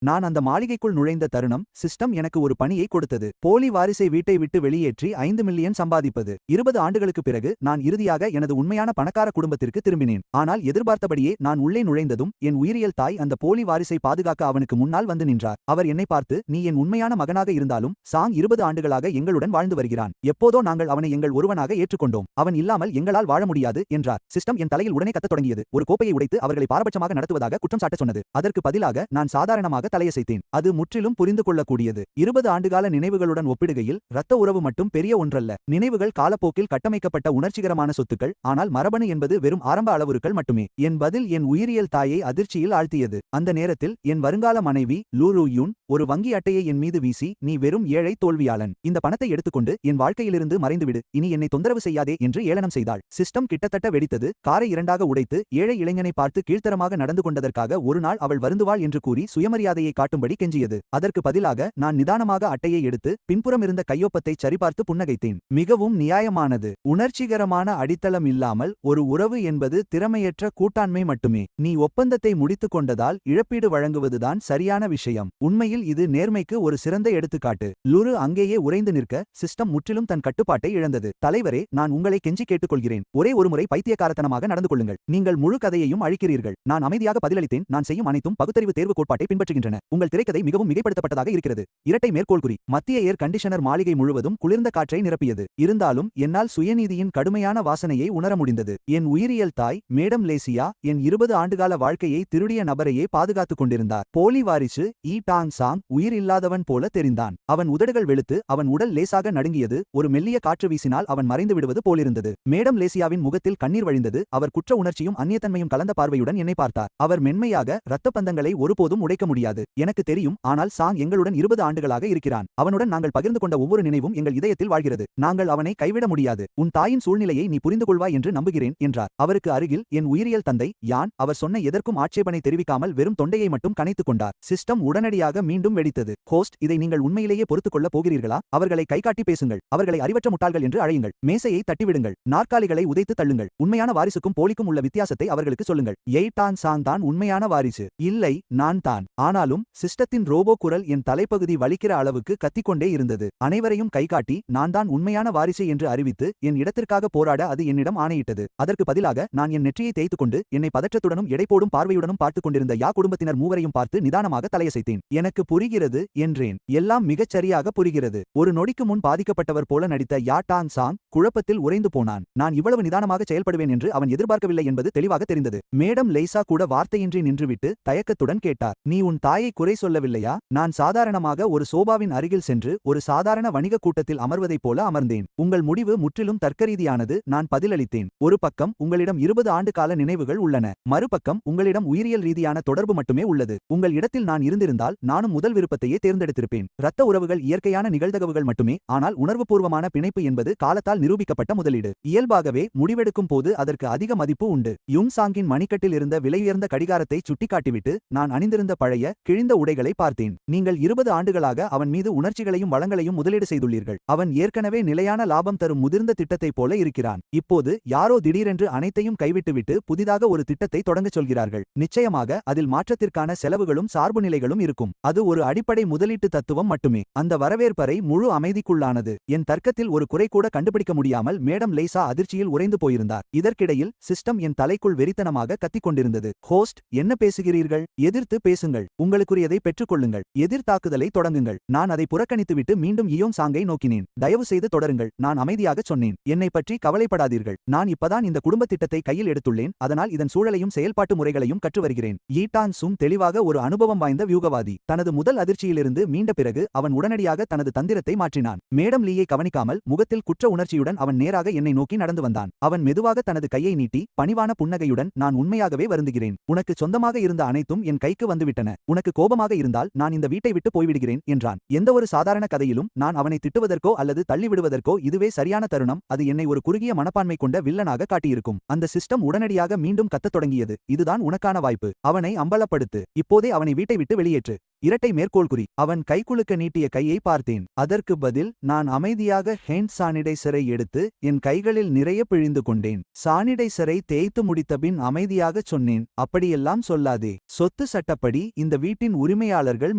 நான் அந்த மாளிகைக்குள் நுழைந்த தருணம் சிஸ்டம் எனக்கு ஒரு பணியை கொடுத்தது. போலி வாரிசை வீட்டை விட்டு வெளியேற்றி 5 மில்லியன் சம்பாதிப்பது. 20 ஆண்டுகளுக்கு பிறகு நான் இறுதியாக எனது உண்மையான பணக்கார குடும்பத்திற்கு திரும்பினேன். ஆனால் எதிர்பார்த்தபடியே நான் உள்ளே நுழைந்ததும் என் உயிரியல் தாய் அந்த போலி வாரிசை பாதுகாக்க அவனுக்கு முன்னால் வந்து நின்றார். அவர் என்னை பார்த்து, நீ என் உண்மையான மகனாக இருந்தாலும் சாங் 20 ஆண்டுகளாக எங்களுடன் வாழ்ந்து வருகிறான். எப்போதோ நாங்கள் அவனை எங்கள் ஒருவனாக ஏற்றுக்கொண்டோம். அவன் இல்லாமல் எங்களால் வாழ முடியாது என்றார். சிஸ்டம் என் தலையில் உடனே கத்தத் தொடங்கியது. ஒரு கோப்பையை உடைத்து அவர்களை பாரபட்சமாக நடத்துவதாக குற்றம் சாட்ட சொன்னது. அதற்கு பதிலாக நான் சாதாரணமாக தலையசைத்தேன். அது முற்றிலும் புரிந்து கொள்ளக்கூடியது. 20 ஆண்டுகால நினைவுகளுடன் ஒப்பிடுகையில் இரத்த உறவு மட்டும் பெரிய ஒன்றல்ல. நினைவுகள் காலப்போக்கில் கட்டமைக்கப்பட்ட உணர்ச்சிகரமான சொத்துக்கள். ஆனால் மரபணு என்பது வெறும் ஆரம்ப அளவுருக்கள் மட்டுமே. என் பதில் என் உயிரியல் தாயை அதிர்ச்சியில் ஆழ்த்தியது. அந்த நேரத்தில் என் வருங்கால மனைவி லூ ரூ யூன் ஒரு வங்கி அட்டையை என் மீது வீசி, நீ வெறும் ஏழை தோல்வியாளன். இந்த பணத்தை எடுத்துக்கொண்டு என் வாழ்க்கையிலிருந்து மறைந்துவிடு. இனி என்னை தொந்தரவு செய்யாதே என்று ஏளனம் செய்தாள். சிஸ்டம் கிட்டத்தட்ட வெடித்தது. காரை இரண்டாக உடைத்து ஏழை இளைஞனை பார்த்து கீழ்த்தரமாக நடந்து கொண்டதற்காக ஒரு நாள் அவள் வருந்துவாள் என்று கூறி சுயமரியாதையை காட்டும்படி கெஞ்சியது. அதற்கு பதிலாக நான் நிதானமாக அட்டையை எடுத்து பின்புறம் இருந்த கையொப்பத்தை சரிபார்த்து புன்னகைத்தேன். மிகவும் நியாயமானது. உணர்ச்சிகரமான அடித்தளம் இல்லாமல் ஒரு உறவு என்பது திறமையற்ற கூட்டாண்மை மட்டுமே. நீ ஒப்பந்தத்தை முடித்துக் கொண்டதால் இழப்பீடு வழங்குவதுதான் சரியான விஷயம். உண்மையில் இது நேர்மைக்கு ஒரு சிறந்த எடுத்துக்காட்டு. லுரு அங்கேயே உறைந்து நிற்க சிஸ்டம் முற்றிலும் தன் கட்டுப்பாட்டை இழந்தது. தலைவரே, நான் உங்களை கெஞ்சி கேட்டுக்கொள்கிறேன். ஒரே ஒரு முறை பைத்தியக்காரத்தனமாக நடந்து கொள்ளுங்கள். நீங்கள் முழு கதையையும் அழிக்கிறீர்கள். நான் அமைதியாக பதிலளித்தேன். நான் செய்யும் அனைத்தும் பகுத்தறிவு தேர்வு கோட்பாட்டை பின்பற்றுகின்றன. உங்கள் திரைக்கதை மிகவும் மிகைப்படுத்தப்பட்டதாக இருக்கிறது. இரட்டை மேற்கோள்குறி. மத்திய ஏர் கண்டிஷனர் மாளிகை முழுவதும் குளிர்ந்த காற்றை நிரப்பியது. இருந்தாலும் என்னால் சுயநீதியின் கடுமையான வாசனையை உணர முடிந்தது. என் உயிரியல் தாய் மேடம் லேசியா என் 20 ஆண்டுகால வாழ்க்கையை திருடிய நபரையே பாதுகாத்துக் கொண்டிருந்தார். போலி வாரிசு ஈ டாங் சாங் உயிர் இல்லாதவன் போல தெரிந்தான். அவன் உதடுகள் வெளுத்து அவன் உடல் லேசாக நடுங்கியது. ஒரு மெல்லிய காற்று வீசினால் அவன் மறைந்து விடுவது போலிருந்தது. மேடம் லேசியாவின் முகத்தில் கண்ணீர் வழிந்தது. அவர் குற்ற உணர்ச்சியும் அந்நியத்தன்மையும் கலந்த பார்வையுடன் என்னை பார்த்தார். அவர் மென்மையாக, இரத்த பந்தங்களை ஒருபோதும் உடைக்க முடியாது. எனக்கு தெரியும். ஆனால் சாங் எங்களுடன் 20 ஆண்டுகளாக இருக்கிறான். அவனுடன் நாங்கள் பகிர்ந்து கொண்ட ஒவ்வொரு நினைவும் எங்கள் இதயத்தில் வாழ்கிறது. நாங்கள் அவனை கைவிட முடியாது. உன் தாயின் சூழ்நிலையை நீ புரிந்து கொள்வாய் என்று நம்புகிறேன் என்றார். அவருக்கு அருகில் என் உயிரியல் தந்தை யான். அவர் சொன்ன எதற்கும் ஆட்சேபனை தெரிவிக்காமல் வெறும் தொண்டையை மட்டும் கனைத்துக் கொண்டார். சிஸ்டம் உடனடியாக மீண்டும் வெடித்தது. ஹோஸ்ட், இதை நீங்கள் உண்மையிலேயே பொறுத்துக் கொள்ளப் போகிறீர்களா? அவர்களை கைகாட்டி பேசுங்கள். அவர்களை அறிவற்ற முட்டாள்கள் என்று அழையுங்கள். மேசையை தட்டிவிடுங்கள். நாற்காலிகளை உதைத்து தள்ளுங்கள். உண்மையான வாரிசுக்கும் போலிக்கும் உள்ள வித்தியாசத்தை அவர்களுக்கு சொல்லுங்கள். டான் சாங் தான் உண்மையான வாரிசு. இல்லை, நான் தான். ஆனாலும் சிஸ்டத்தின் ரோபோ குரல் என் தலைப்பகுதி வலிக்கிற அளவுக்கு கத்திக்கொண்டே இருந்தது. அனைவரையும் கைகாட்டி நான் தான் உண்மையான வாரிசு என்று அறிவித்து என் இடத்திற்காக போராட அது என்னிடம் ஆணையிட்டது. அதற்கு பதிலாக நான் என் நெற்றியை தேய்த்துக் கொண்டு என்னை பதற்றத்துடனும் எடைபோடும் பார்வையுடனும் பார்த்துக் கொண்டிருந்த யா குடும்பத்தினர் மூவரையும் பார்த்து நிதானமாக தலையசைத்தேன். எனக்கு புரிகிறது என்றேன். எல்லாம் மிகச் சரியாக புரிகிறது. ஒரு நொடிக்கு முன் பாதிக்கப்பட்டவர் போல நடித்த யா டாங் சாங் குழப்பத்தில் உறைந்து போனான். நான் இவ்வளவு நிதானமாக செயல்படுவேன் என்று அவன் எதிர்பார்க்கவில்லை என்பது தெளிவாக தெரிந்தது. மேடம் லேசா கூட வார்த்தையின்றி நின்றுவிட்டு தயக்கத்துடன் கேட்டார், நீ உன் தாயை குறை சொல்லவில்லையா? நான் சாதாரணமாக ஒரு சோபாவின் அருகில் சென்று ஒரு சாதாரண வணிக கூட்டத்தில் அமர்வதைப் போல அமர்ந்தேன். உங்கள் முடிவு முற்றிலும் தர்க்கரீதியானது. நான் பதிலளித்தேன். ஒரு பக்கம் உங்களிடம் 20 ஆண்டு கால நினைவுகள் உள்ளன. மறுபக்கம் உங்களிடம் உயிரியல் ரீதியான தொடர்பு மட்டுமே உள்ளது. உங்கள் இடத்தில் நான் இருந்திருந்தால் நானும் முதல் விருப்பத்தையே தேர்ந்தெடுத்திருப்பேன். இரத்த உறவுகள் இயற்கையான நிகழ்தகவுகள் மட்டுமே. ஆனால் உணர்வுபூர்வமான பிணைப்பு என்பது காலத்தால் நிரூபிக்கப்பட்ட முதலீடு. இயல்பாகவே முடிவெடுக்கும் போது அதற்கு அதிக மதிப்பு உண்டு. யுங் சாங்கின் மணிக்கட்டில் இருந்த விலையுயர்ந்த கடிகாரத்தை சுட்டிக்காட்டிவிட்டு நான் அணிந்திருந்த பழைய கிழிந்த உடைகளை பார்த்தேன். நீங்கள் 20 ஆண்டுகளாக அவன் மீது உணர்ச்சிகளையும் வளங்களையும் முதலீடு செய்துள்ளீர்கள். அவன் ஏற்கனவே நிலையான லாபம் தரும் முதிர்ந்த திட்டத்தைப் போல இருக்கிறான். இப்போது யாரோ திடீரென்று அனைத்தையும் கைவிட்டுவிட்டு புதிதாக ஒரு திட்டத்தை தொடங்கச் சொல்கிறார்கள். நிச்சயமாக அதில் மாற்றத்திற்கான செலவுகளும் சார்பு நிலைகளும் இருக்கும். அது ஒரு அடிப்படை முதலீட்டு தத்துவம் மட்டுமே. அந்த வரவேற்பறை முழு அமைதிக்குள்ளானது. என் தர்க்கத்தில் ஒரு குறை கூட கண்டுபிடிக்க முடியாமல் மேடம் லேசா அதிர்ச்சியில் உறைந்து போயிருந்தார். இதற்கிடையில் சிஸ்டம் என் தலைக்குள் வெறித்தனமாக கத்திக் கொண்டிருந்தது. ஹோஸ்ட், என்ன பேசுகிறீர்கள்? எதிர்த்து பேசுங்கள். உங்களுக்குரியதை பெற்றுக்கொள்ளுங்கள். எதிர் தாக்குதலை தொடங்குங்கள். நான் அதை புறக்கணித்துவிட்டு மீண்டும் இயோங் சாங்கை நோக்கினேன். தயவு செய்து தொடருங்கள். நான் அமைதியாகச் சொன்னேன். என்னை பற்றி கவலைப்படாதீர்கள். நான் இப்பதான் இந்த குடும்ப திட்டத்தை கையில் எடுத்துள்ளேன். அதனால் இதன் சூழலையும் செயல்பாட்டு முறைகளையும் கற்று வருகிறேன். ஈட்டான் சும் தெளிவாக ஒரு அனுபவம் வாய்ந்த வியூகவாதி. தனது முதல் அதிர்ச்சியிலிருந்து மீண்ட பிறகு அவன் உடனடியாக தனது தந்திரத்தை மாற்றினான். மேடம் லீயை கவனிக்காமல் முகத்தில் குற்ற உணர்ச்சியுடன் அவன் நேராக என்னை நோக்கி நடந்து வந்தான். அவன் மெதுவாக தனது கையை நீட்டி பணிவான புன்னகையுடன், நான் உண்மையாகவே வருந்துகிறேன். உனக்கு சொந்தமாக இருந்த அனைத்தும் என் கைக்கு வந்துவிட்டன. உனக்கு கோபமாக இருந்தால் நான் இந்த வீட்டை விட்டு போய்விடுகிறேன் என்றான். எந்தவொரு சாதாரண கதையிலும் நான் அவனை திட்டுவதற்கோ அல்லது தள்ளிவிடுவதற்கோ இதுவே சரியான தருணம். அது என்னை ஒரு குறுகிய மனப்பான்மை கொண்ட வில்லனாக காட்டியிருக்கும். அந்த சிஸ்டம் உடனடியாக மீண்டும் கத்தத் தொடங்கியது. இதுதான் உனக்கான வாய்ப்பு. அவனை அம்பலப்படுத்து. இப்போதே அவனை வீட்டை விட்டு வெளியேற்று. இரட்டை மேற்கோள்குறி. அவன் கைகுலுக்க நீட்டிய கையை பார்த்தேன். அதற்கு பதில் நான் அமைதியாக ஹேண்ட் சானிடைசரை எடுத்து என் கைகளில் நிறைய பிழிந்து கொண்டேன். சானிடைசரை தேய்த்து முடித்தபின் அமைதியாகச் சொன்னேன், அப்படியெல்லாம் சொல்லாதே. சொத்து சட்டப்படி இந்த வீட்டின் உரிமையாளர்கள்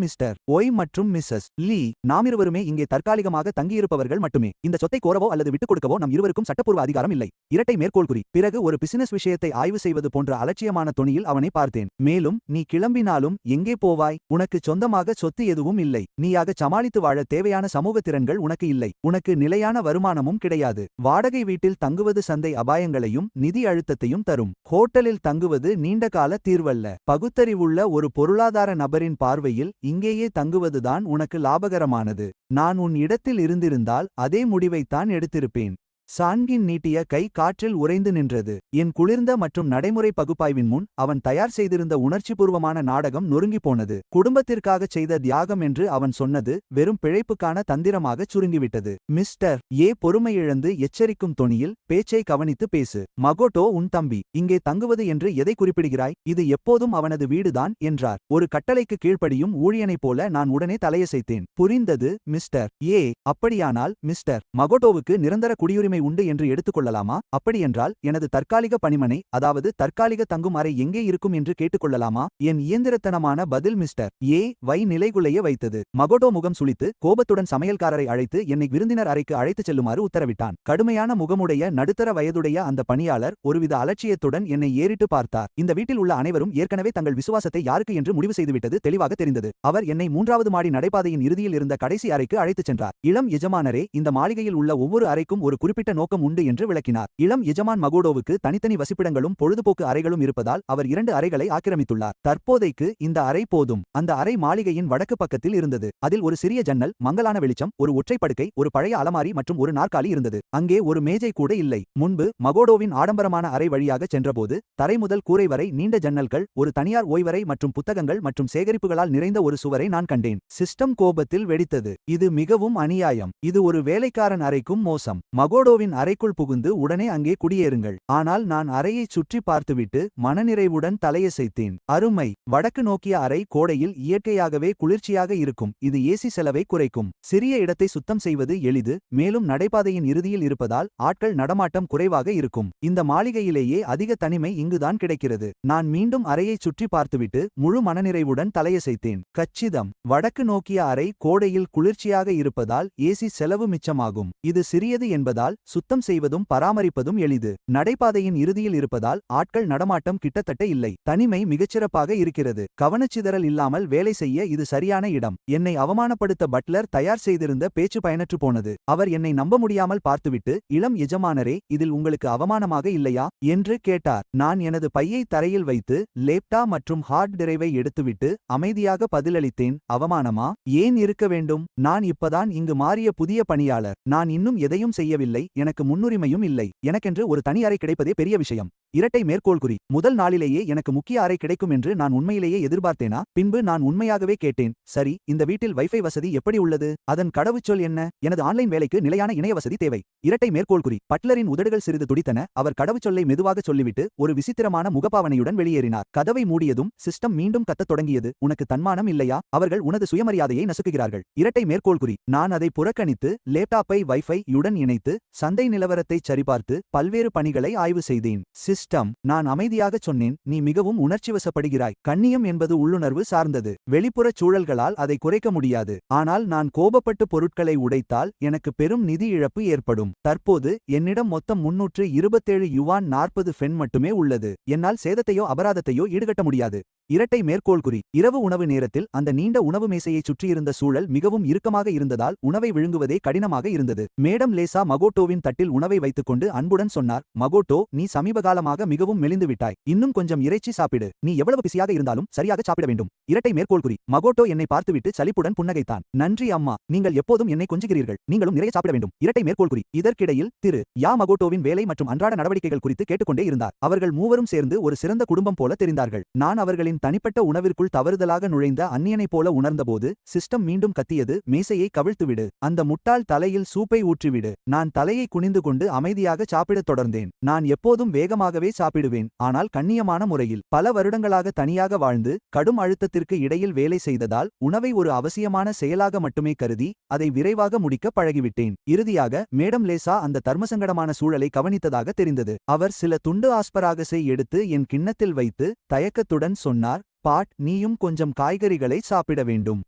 மிஸ்டர் ஒய் மற்றும் மிஸ்ஸஸ் லீ. நாமிருவருமே இங்கே தற்காலிகமாக தங்கியிருப்பவர்கள் மட்டுமே. இந்த சொத்தை கோரவோ அல்லது விட்டுக் கொடுக்கவோ நம் இருவருக்கும் சட்டப்பூர்வ அதிகாரம் இல்லை. இரட்டை மேற்கோள்குறி. பிறகு ஒரு பிசினஸ் விஷயத்தை ஆய்வு செய்வது போன்ற அலட்சியமான தொனியில் அவனை பார்த்தேன். மேலும், நீ கிளம்பினாலும் எங்கே போவாய்? உனக்கு சொந்தமாக சொத்து எதுவும் இல்லை. நீயாக சமாளித்து வாழ தேவையான சமூக திறன்கள் உனக்கு இல்லை. உனக்கு நிலையான வருமானமும் கிடையாது. வாடகை வீட்டில் தங்குவது சந்தை அபாயங்களையும் நிதி அழுத்தத்தையும் தரும். ஹோட்டலில் தங்குவது நீண்டகால தீர்வல்ல. பகுத்தறிவுள்ள ஒரு பொருளாதார நபரின் பார்வையில் இங்கேயே தங்குவதுதான் உனக்கு லாபகரமானது. நான் உன் இடத்தில் இருந்திருந்தால் அதே முடிவைத்தான் எடுத்திருப்பேன். சான்கின் நீட்டிய கை காற்றில் உறைந்து நின்றது. என் குளிர்ந்த மற்றும் நடைமுறை பகுப்பாய்வின் முன் அவன் தயார் செய்திருந்த உணர்ச்சிபூர்வமான நாடகம் நொறுங்கிப் போனது. குடும்பத்திற்காகச் செய்த தியாகம் என்று அவன் சொன்னது வெறும் பிழைப்புக்கான தந்திரமாகச் சுருங்கிவிட்டது. மிஸ்டர் ஏ பொறுமையிழந்து எச்சரிக்கும் தொனியில், பேச்சை கவனித்து பேசு. மகோட்டோ உன் தம்பி. இங்கே தங்குவது என்று எதை குறிப்பிடுகிறாய்? இது எப்போதும் அவனது வீடுதான் என்றார். ஒரு கட்டளைக்கு கீழ்ப்படியும் ஊழியனைப் போல நான் உடனே தலையசைத்தேன். புரிந்தது மிஸ்டர் ஏ. அப்படியானால் மிஸ்டர் மகோட்டோவுக்கு நிரந்தர குடியுரிமை உண்டு என்று எடுத்துக்கொள்ளலாமா? அப்படியென்றால் எனது தற்காலிக பணிமனை, அதாவது தற்காலிக தங்கும் அறை எங்கே இருக்கும் என்று கேட்டுக்கொள்ளலாமா? என் இயந்திரத்தனமான பதில் மிஸ்டர் ஏ வை நிலைகுலைய வைத்தது. மகோட்டோ முகம் சுளித்து கோபத்துடன் சமையல்காரரை அழைத்து என்னை விருந்தினர் அறைக்கு அழைத்துச் செல்லுமாறு உத்தரவிட்டான். கடுமையான முகமுடைய நடுத்தர வயதுடைய அந்த பணியாளர் ஒருவித அலட்சியத்துடன் என்னை ஏறிட்டு பார்த்தார். இந்த வீட்டில் உள்ள அனைவரும் ஏற்கனவே தங்கள் விசுவாசத்தை யாருக்கு என்று முடிவு செய்துவிட்டது தெளிவாக தெரிந்தது. அவர் என்னை 3வது மாடி நடைபாதையின் இறுதியில் இருந்த கடைசி அறைக்கு அழைத்துச் சென்றார். இளம் எஜமானரே, இந்த மாளிகையில் உள்ள ஒவ்வொரு அறைக்கும் ஒரு குறிப்பிட்ட நோக்கம் உண்டு என்று விளக்கினார். இளம் எஜமான் மகோடோவுக்கு தனித்தனி வசிப்பிடங்களும் பொழுதுபோக்கு அறைகளும் இருப்பதால் அவர் 2 அறைகளை ஆக்கிரமித்துள்ளார். தற்போதைக்கு இந்த அறை போதும். அந்த அறை மாளிகையின் வடக்கு பக்கத்தில் இருந்தது. அதில் ஒரு சிறிய ஜன்னல், மங்கலான வெளிச்சம், ஒரு ஒற்றை படுக்கை, ஒரு பழைய அலமாரி மற்றும் ஒரு நாற்காலி இருந்தது. அங்கே ஒரு மேஜை கூட இல்லை. முன்பு மகோடோவின் ஆடம்பரமான அறை வழியாக சென்றபோது தரை முதல் கூரை வரை நீண்ட ஜன்னல்கள், ஒரு தனியார் ஓய்வறை மற்றும் புத்தகங்கள் மற்றும் சேகரிப்புகளால் நிறைந்த ஒரு சுவரை நான் கண்டேன். சிஸ்டம் கோபத்தில் வெடித்தது. இது மிகவும் அநியாயம். இது ஒரு வேலைக்காரன் அறைக்கும் மோசம். மகோடோவின் அறைக்குள் புகுந்து உடனே அங்கே குடியேறுங்கள். ஆனால் நான் அறையைச் சுற்றி பார்த்துவிட்டு மனநிறைவுடன் தலையசைத்தேன். அருமை. வடக்கு நோக்கிய அறை கோடையில் இயற்கையாகவே குளிர்ச்சியாக இருக்கும். இது ஏசி செலவை குறைக்கும். சிறிய இடத்தை சுத்தம் செய்வது எளிது. மேலும் நடைபாதையின் இறுதியில் இருப்பதால் ஆட்கள் நடமாட்டம் குறைவாக இருக்கும். இந்த மாளிகையிலேயே அதிக தனிமை இங்குதான் கிடைக்கிறது. நான் மீண்டும் அறையைச் சுற்றி பார்த்துவிட்டு முழு மனநிறைவுடன் தலையசைத்தேன். கச்சிதம். வடக்கு நோக்கிய அறை கோடையில் குளிர்ச்சியாக இருப்பதால் ஏசி செலவு மிச்சமாகும். இது சிறியது என்பதால் சுத்தம் செய்வதும் பராமரிப்பதும் எளிது. நடைபாதையின் இறுதியில் இருப்பதால் ஆட்கள் நடமாட்டம் கிட்டத்தட்ட இல்லை. தனிமை மிகச்சிறப்பாக இருக்கிறது. கவனச்சிதறல் இல்லாமல் வேலை செய்ய இது சரியான இடம். என்னை அவமானப்படுத்த பட்லர் தயார் செய்திருந்த பேச்சு பயனற்று போனது. அவர் என்னை நம்ப முடியாமல் பார்த்துவிட்டு, இளம் எஜமானரே, இதில் உங்களுக்கு அவமானமாக இல்லையா என்று கேட்டார். நான் எனது பையை தரையில் வைத்து லேப்டா மற்றும் ஹார்ட் டிரைவை எடுத்துவிட்டு அமைதியாக பதிலளித்தேன். அவமானமா? ஏன் இருக்க வேண்டும்? நான் இப்பதான் இங்கு மாறிய புதிய பணியாளர். நான் இன்னும் எதையும் செய்யவில்லை. எனக்கு முன்னுரிமையும் இல்லை. எனக்கென்று ஒரு தனி அறை கிடைப்பதே பெரிய விஷயம். இரட்டை மேற்கோள்குறி. முதல் நாளிலேயே எனக்கு முக்கிய அறை கிடைக்கும் என்று நான் உண்மையிலேயே எதிர்பார்த்தேனா? பின்பு நான் உண்மையாகவே கேட்டேன். சரி, இந்த வீட்டில் வைஃபை வசதி எப்படி உள்ளது? அதன் கடவுச்சொல் என்ன? எனது ஆன்லைன் வேலைக்கு நிலையான இணைய வசதி தேவை. இரட்டை மேற்கோள்குறி. பட்லரின் உதடுகள் சிறிது துடித்தன. அவர் கடவுச்சொல்லை மெதுவாக சொல்லிவிட்டு ஒரு விசித்திரமான முகபாவனையுடன் வெளியேறினார். கதவை மூடியதும் சிஸ்டம் மீண்டும் கத்தத் தொடங்கியது. உனக்கு தன்மானம் இல்லையா? அவர்கள் உனது சுயமரியாதையை நசுக்குகிறார்கள். இரட்டை மேற்கோள்குறி. நான் அதை புறக்கணித்து லேப்டாப்பை வைஃபை யுடன் இணைத்து சந்தை நிலவரத்தை சரிபார்த்து பல்வேறு பணிகளை ஆய்வு செய்தேன். சிஸ்டம். நான் அமைதியாகச் சொன்னேன், நீ மிகவும் உணர்ச்சிவசப்படுகிறாய். கண்ணியம் என்பது உள்ளுணர்வு சார்ந்தது. வெளிப்புறச் சூழல்களால் அதை குறைக்க முடியாது. ஆனால் நான் கோபப்பட்டு பொருட்களை உடைத்தால் எனக்கு பெரும் நிதி இழப்பு ஏற்படும். தற்போது என்னிடம் மொத்தம் 327 யுவான் 40 ஃபென் மட்டுமே உள்ளது. என்னால் சேதத்தையோ அபராதத்தையோ ஈடுகட்ட முடியாது. இரட்டை மேற்கோள்குறி. இரவு உணவு நேரத்தில் அந்த நீண்ட உணவு மேசையைச் சுற்றியிருந்த சூழல் மிகவும் இறுக்கமாக இருந்ததால் உணவை விழுங்குவதே கடினமாக இருந்தது. மேடம் லேசா மகோட்டோவின் தட்டில் உணவை வைத்துக்கொண்டு அன்புடன் சொன்னார், மகோட்டோ, நீ சமீபகாலமாக மிகவும் மெலிந்து விட்டாய். இன்னும் கொஞ்சம் இறைச்சி சாப்பிடு. நீ எவ்வளவு பிஸியாக இருந்தாலும் சரியாக சாப்பிட வேண்டும். இரட்டை மேற்கோள்குறி. மகோட்டோ என்னை பார்த்துவிட்டு சலிப்புடன் புன்னகைத்தான். நன்றி அம்மா, நீங்கள் எப்போதும் என்னை கொஞ்சுகிறீர்கள். நீங்களும் நிறைய சாப்பிட வேண்டும். இரட்டை மேற்கோள்குறி. இதற்கிடையில் திரு யா மகோட்டோவின் வேலை மற்றும் அன்றாட நடவடிக்கைகள் குறித்து கேட்டுக்கொண்டே இருந்தார். அவர்கள் மூவரும் சேர்ந்து ஒரு சிறந்த குடும்பம் போல தெரிந்தார்கள். நான் அவர்களின் தனிப்பட்ட உணவிற்குள் தவறுதலாக நுழைந்த அந்நியனைப் போல உணர்ந்தபோது சிஸ்டம் மீண்டும் கத்தியது, மேசையை கவிழ்த்துவிடு. அந்த முட்டாள் தலையில் சூப்பை ஊற்றிவிடு. நான் தலை தலையை குனிந்து கொண்டு அமைதியாக சாப்பிடத் தொடர்ந்தேன். நான் எப்போதும் வேகமாகவே சாப்பிடுவேன், ஆனால் கண்ணியமான முறையில். பல வருடங்களாக தனியாக வாழ்ந்து கடும் அழுத்தத்திற்கு இடையில் வேலை செய்ததால் உணவை ஒரு அவசியமான செயலாக மட்டுமே கருதி அதை விரைவாக முடிக்க பழகிவிட்டேன். இறுதியாக மேடம் லேசா அந்த தர்மசங்கடமான சூழலை கவனித்ததாக தெரிந்தது. அவர் சில துண்டு ஆஸ்பராகஸை எடுத்து என் கிண்ணத்தில் வைத்து தயக்கத்துடன் சொன்னார், பாட், நீயும் கொஞ்சம் காய்கறிகளை சாப்பிட வேண்டும்.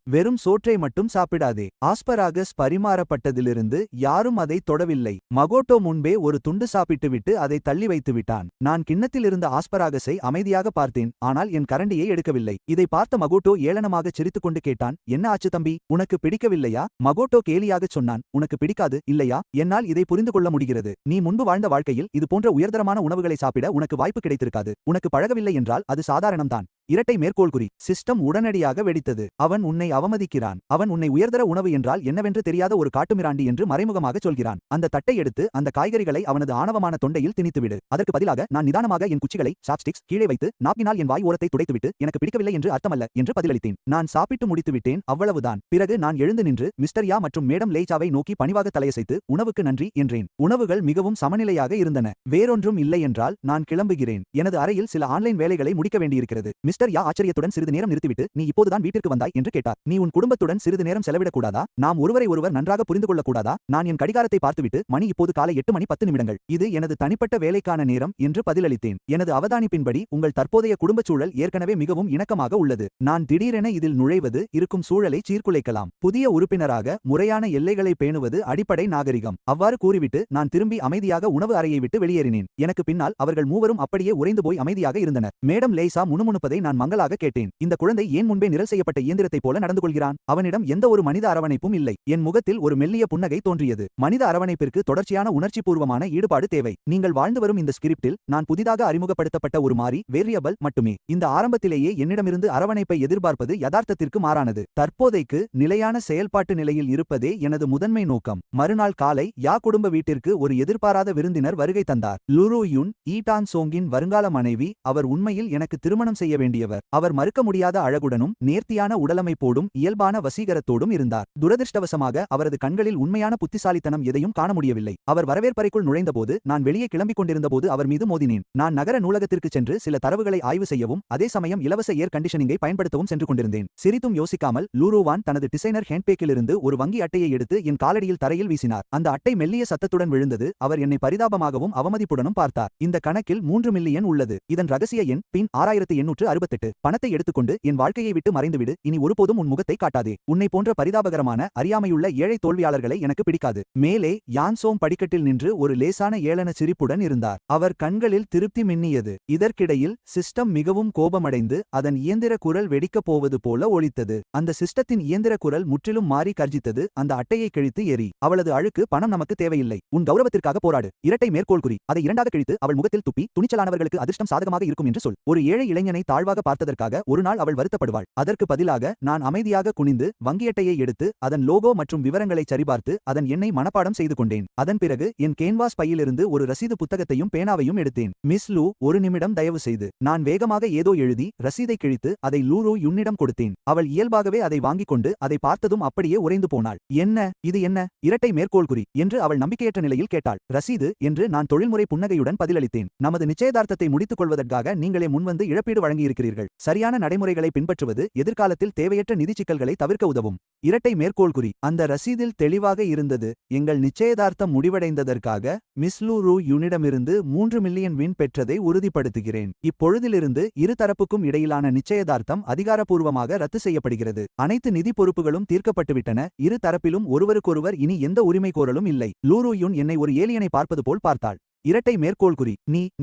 வெறும் சோற்றை மட்டும் சாப்பிடாதே. ஆஸ்பராகஸ் பரிமாறப்பட்டதிலிருந்து யாரும் அதை தொடவில்லை. மகோட்டோ முன்பே ஒரு துண்டு சாப்பிட்டுவிட்டு அதை தள்ளி வைத்து விட்டான். நான் கிண்ணத்தில் இருந்த ஆஸ்பராகஸை அமைதியாக பார்த்தேன், ஆனால் என் கரண்டியை எடுக்கவில்லை. இதை பார்த்த மகோட்டோ ஏளனமாகச் சிரித்துக்கொண்டு கேட்டான், என்ன ஆச்சு தம்பி, உனக்கு பிடிக்கவில்லையா? மகோட்டோ கேலியாகச் சொன்னான், உனக்கு பிடிக்காது இல்லையா? என்னால் இதை புரிந்து கொள்ள முடிகிறது. நீ முன்பு வாழ்ந்த வாழ்க்கையில் இது போன்ற உயர்தரமான உணவுகளை சாப்பிட உனக்கு வாய்ப்பு கிடைத்திருக்காது. உனக்கு பழகவில்லை என்றால் அது சாதாரணம்தான். இரட்டை மேற்கோள்குறி. சிஸ்டம் உடனடியாக வெடித்தது. அவன் உன்னை அவமதிக்கிறான். அவன் உன்னை உயர்தர உணவு என்றால் என்னவென்று தெரியாத ஒரு காட்டுமிராண்டி என்று மறைமுகமாக சொல்கிறான். அந்த தட்டை எடுத்து அந்த காய்கறிகளை அவனது ஆணவமான தொண்டையில் திணித்துவிடு. அதற்கு பதிலாக நான் நிதானமாக என் குச்சிகளை சாப்ஸ்டிக்ஸ் கீழே வைத்து நாப்பினால் என் வாய் ஓரத்தை துடைத்துவிட்டு எனக்கு பிடிக்கவில்லை என்று அர்த்தமல்ல என்று பதிலளித்தேன். நான் சாப்பிட்டு முடித்துவிட்டேன், அவ்வளவுதான். பிறகு நான் எழுந்து நின்று மிஸ்டர் யா மற்றும் மேடம் லேச்சாவை நோக்கி பணிவாக தலையசைத்து உணவுக்கு நன்றி என்றேன். உணவுகள் மிகவும் சமநிலையாக இருந்தன. வேறொன்றும் இல்லை என்றால் நான் கிளம்புகிறேன். எனது அறையில் சில ஆன்லைன் வேலைகளை முடிக்க வேண்டியிருக்கிறது. மிஸ்டர் யா ஆச்சரியத்துடன் சிறிது நேரம் நிறுத்திவிட்டு, நீ இப்போதுதான் வீட்டிற்கு வந்தாய் என்று கேட்டார். நீ உன் குடும்பத்துடன் சிறிது நேரம் செலவிடக்கூடாதா? நாம் ஒருவரை ஒருவர் நன்றாக புரிந்து கொள்ளக்கூடாதா? நான் என் கடிகாரத்தை பார்த்துவிட்டு, மணி இப்போது காலை 8:10 இது எனது தனிப்பட்ட வேலைக்கான நேரம் என்று பதிலளித்தேன். எனது அவதானிப்பின்படி உங்கள் தற்போதைய குடும்பச் சூழல் ஏற்கனவே மிகவும் இணக்கமாக உள்ளது. நான் திடீரென இதில் நுழைவது இருக்கும் சூழலை சீர்குலைக்கலாம். புதிய உறுப்பினராக முறையான எல்லைகளை பேணுவது அடிப்படை நாகரிகம். அவ்வாறு கூறிவிட்டு நான் திரும்பி அமைதியாக உணவு அறையை விட்டு வெளியேறினேன். எனக்கு பின்னால் அவர்கள் மூவரும் அப்படியே உறைந்து போய் அமைதியாக இருந்தனர். மேடம் லேசா முணுமுணுப்பதை நான் மங்கலாக கேட்டேன். இந்த குழந்தை ஏன் முன்பே நிரல் செய்யப்பட்ட இயந்திரத்தைப் போல நடந்து கொள்கிறான்? அவனிடம் எந்த ஒரு மனித அரவணைப்பும் இல்லை. என் முகத்தில் ஒரு மெல்லிய புன்னகை தோன்றியது. மனித அரவணைப்பிற்கு தொடர்ச்சியான உணர்ச்சிபூர்வமான ஈடுபாடு தேவை. நீங்கள் வாழ்ந்து வரும் இந்த ஸ்கிரிப்டில் நான் புதிதாக அறிமுகப்படுத்தப்பட்ட ஒரு மாறி வேரியபிள் மட்டுமே. இந்த ஆரம்பத்திலேயே என்னிடமிருந்து அரவணைப்பை எதிர்பார்ப்பது யதார்த்தத்திற்கு மாறானது. தற்போதைக்கு நிலையான செயல்பாட்டு நிலையில் இருப்பதே எனது முதன்மை நோக்கம். மறுநாள் காலை யா குடும்ப வீட்டிற்கு ஒரு எதிர்பாராத விருந்தினர் வருகை தந்தார். லுரு யுன், ஈடான் சோங்கின் வருங்கால மனைவி. அவர் உண்மையில் எனக்கு திருமணம் செய்ய வேண்டியவர். அவர் மறுக்க முடியாத அழகுடனும் நேர்த்தியான உடலமைப்போடும் இயல்பான வசீகரத்தோடும் இருந்தார். துரதிர்ஷ்டவசமாக அவரது கண்களில் உண்மையான புத்திசாலித்தனம் எதையும் காண முடியவில்லை. அவர் வரவேற்பறைக்குள் நுழைந்தபோது நான் வெளியே கிளம்பிக் கொண்டிருந்தபோது அவர் மீது மோதினேன். நான் நகர நூலகத்திற்கு சென்று சில தரவுகளை ஆய்வு செய்யவும் அதே சமயம் இலவச ஏர் கண்டிஷனிங்கை பயன்படுத்தவும் சென்று கொண்டிருந்தேன். சிறிதும் யோசிக்காமல் லூருவான் தனது டிசைனர் ஹேண்ட்பேக்கிலிருந்து ஒரு வங்கி அட்டையை எடுத்து என் காலடியில் தரையில் வீசினார். அந்த அட்டை மெல்லிய சத்தத்துடன் விழுந்தது. அவர் என்னை பரிதாபமாகவும் அவமதிப்புடனும் பார்த்தார். இந்த கணக்கில் 3 மில்லியன் உள்ளது. இதன் ரகசிய எண் பின் 6868. பணத்தை எடுத்துக்கொண்டு என் வாழ்க்கையை விட்டு மறைந்துவிடு. இனி ஒருபோதும் உன் முகத்தை காட்டாதே. உன்னை போன்ற பரிதாபகரமான அறியாமையுள்ள ஏழை தோல்வியாளர்களை எனக்கு பிடிக்காது. மேலே யான்சோங் படிக்கட்டில் நின்று ஒரு லேசான ஏளன சிரிப்புடன் இருந்தார். அவர் கண்களில் திருப்தி மின்னியது. இதற்கிடையில் சிஸ்டம் மிகவும் கோபமடைந்து அதன் இயந்திர குரல் வெடிக்கப் போவது போல ஒலித்தது. அந்த சிஸ்டத்தின் இயந்திர குரல் முற்றிலும் மாறி கர்ஜித்தது. அந்த அட்டையை கிழித்து எறி. அவளது அழுக்கு பணம் நமக்கு தேவையில்லை. உன் கௌரவத்திற்காக போராடு. இரட்டை மேற்கோள்குறி. அதை இரண்டாக கிழித்து அவள் முகத்தில் துப்பி, துணிச்சலானவர்களுக்கு அதிர்ஷ்டம் சாதகமாக இருக்கும் என்று சொல். ஒரு ஏழை இளைஞனை தாழ்வாக பார்த்ததற்காக ஒரு நாள் அவள் வருத்தப்படுவாள். அதற்கு பதிலாக நான் அமைதியாக குனிந்து வங்கியட்டையை எடுத்து அதன் லோகோ மற்றும் விவரங்களை சரிபார்த்து அதன் எண்ணை மனப்பாடம் செய்து கொண்டேன். அதன் பிறகு என் கேன்வாஸ் பையிலிருந்து ஒரு ரசீது புத்தகத்தையும் பேனாவையும் எடுத்தேன். மிஸ் லூ, ஒரு நிமிடம் தயவு செய்து. நான் வேகமாக ஏதோ எழுதி ரசீதை கிழித்து அதை லூரு யுன்னிடம் கொடுத்தேன். அவள் இயல்பாகவே அதை வாங்கிக் கொண்டு அதை பார்த்ததும் அப்படியே உறைந்து போனாள். என்ன இது, என்ன இரட்டை மேற்கோள்குறி என்று அவள் நம்பிக்கையற்ற நிலையில் கேட்டாள். ரசீது என்று நான் தொழில்முறை புன்னகையுடன் பதிலளித்தேன். நமது நிச்சயதார்த்தத்தை முடித்துக் கொள்வதற்காக நீங்களே முன்வந்து இழப்பீடு வழங்கியிருக்கிறீர்கள். சரியான நடைமுறைகளை பின்பற்றுவது எதிர்காலத்தில் தேவையற்ற நிதி சிக்கல்களை தவிர்க்க உதவும். இரட்டை மேற்கோள்குறி. அந்த ரசீதில் தெளிவாக இருந்தது. எங்கள் நிச்சயதார்த்தம் முடிவடைந்ததற்காக மிஸ் லூரு யுனிடமிருந்து 3 மில்லியன் வின் பெற்றதை உறுதிப்படுத்துகிறேன். இப்பொழுதிலிருந்து இரு தரப்புக்கும் இடையிலான நிச்சயதார்த்தம் அதிகாரப்பூர்வமாக ரத்து செய்யப்படுகிறது. அனைத்து நிதி பொறுப்புகளும் தீர்க்கப்பட்டுவிட்டன. இரு தரப்பிலும் ஒருவருக்கொருவர் இனி எந்த உரிமை கோரலும் இல்லை. லூரு யுன் என்னை ஒரு ஏலியனை பார்ப்பது போல் பார்த்தாள். இரட்டை மேற்கோள்குறி.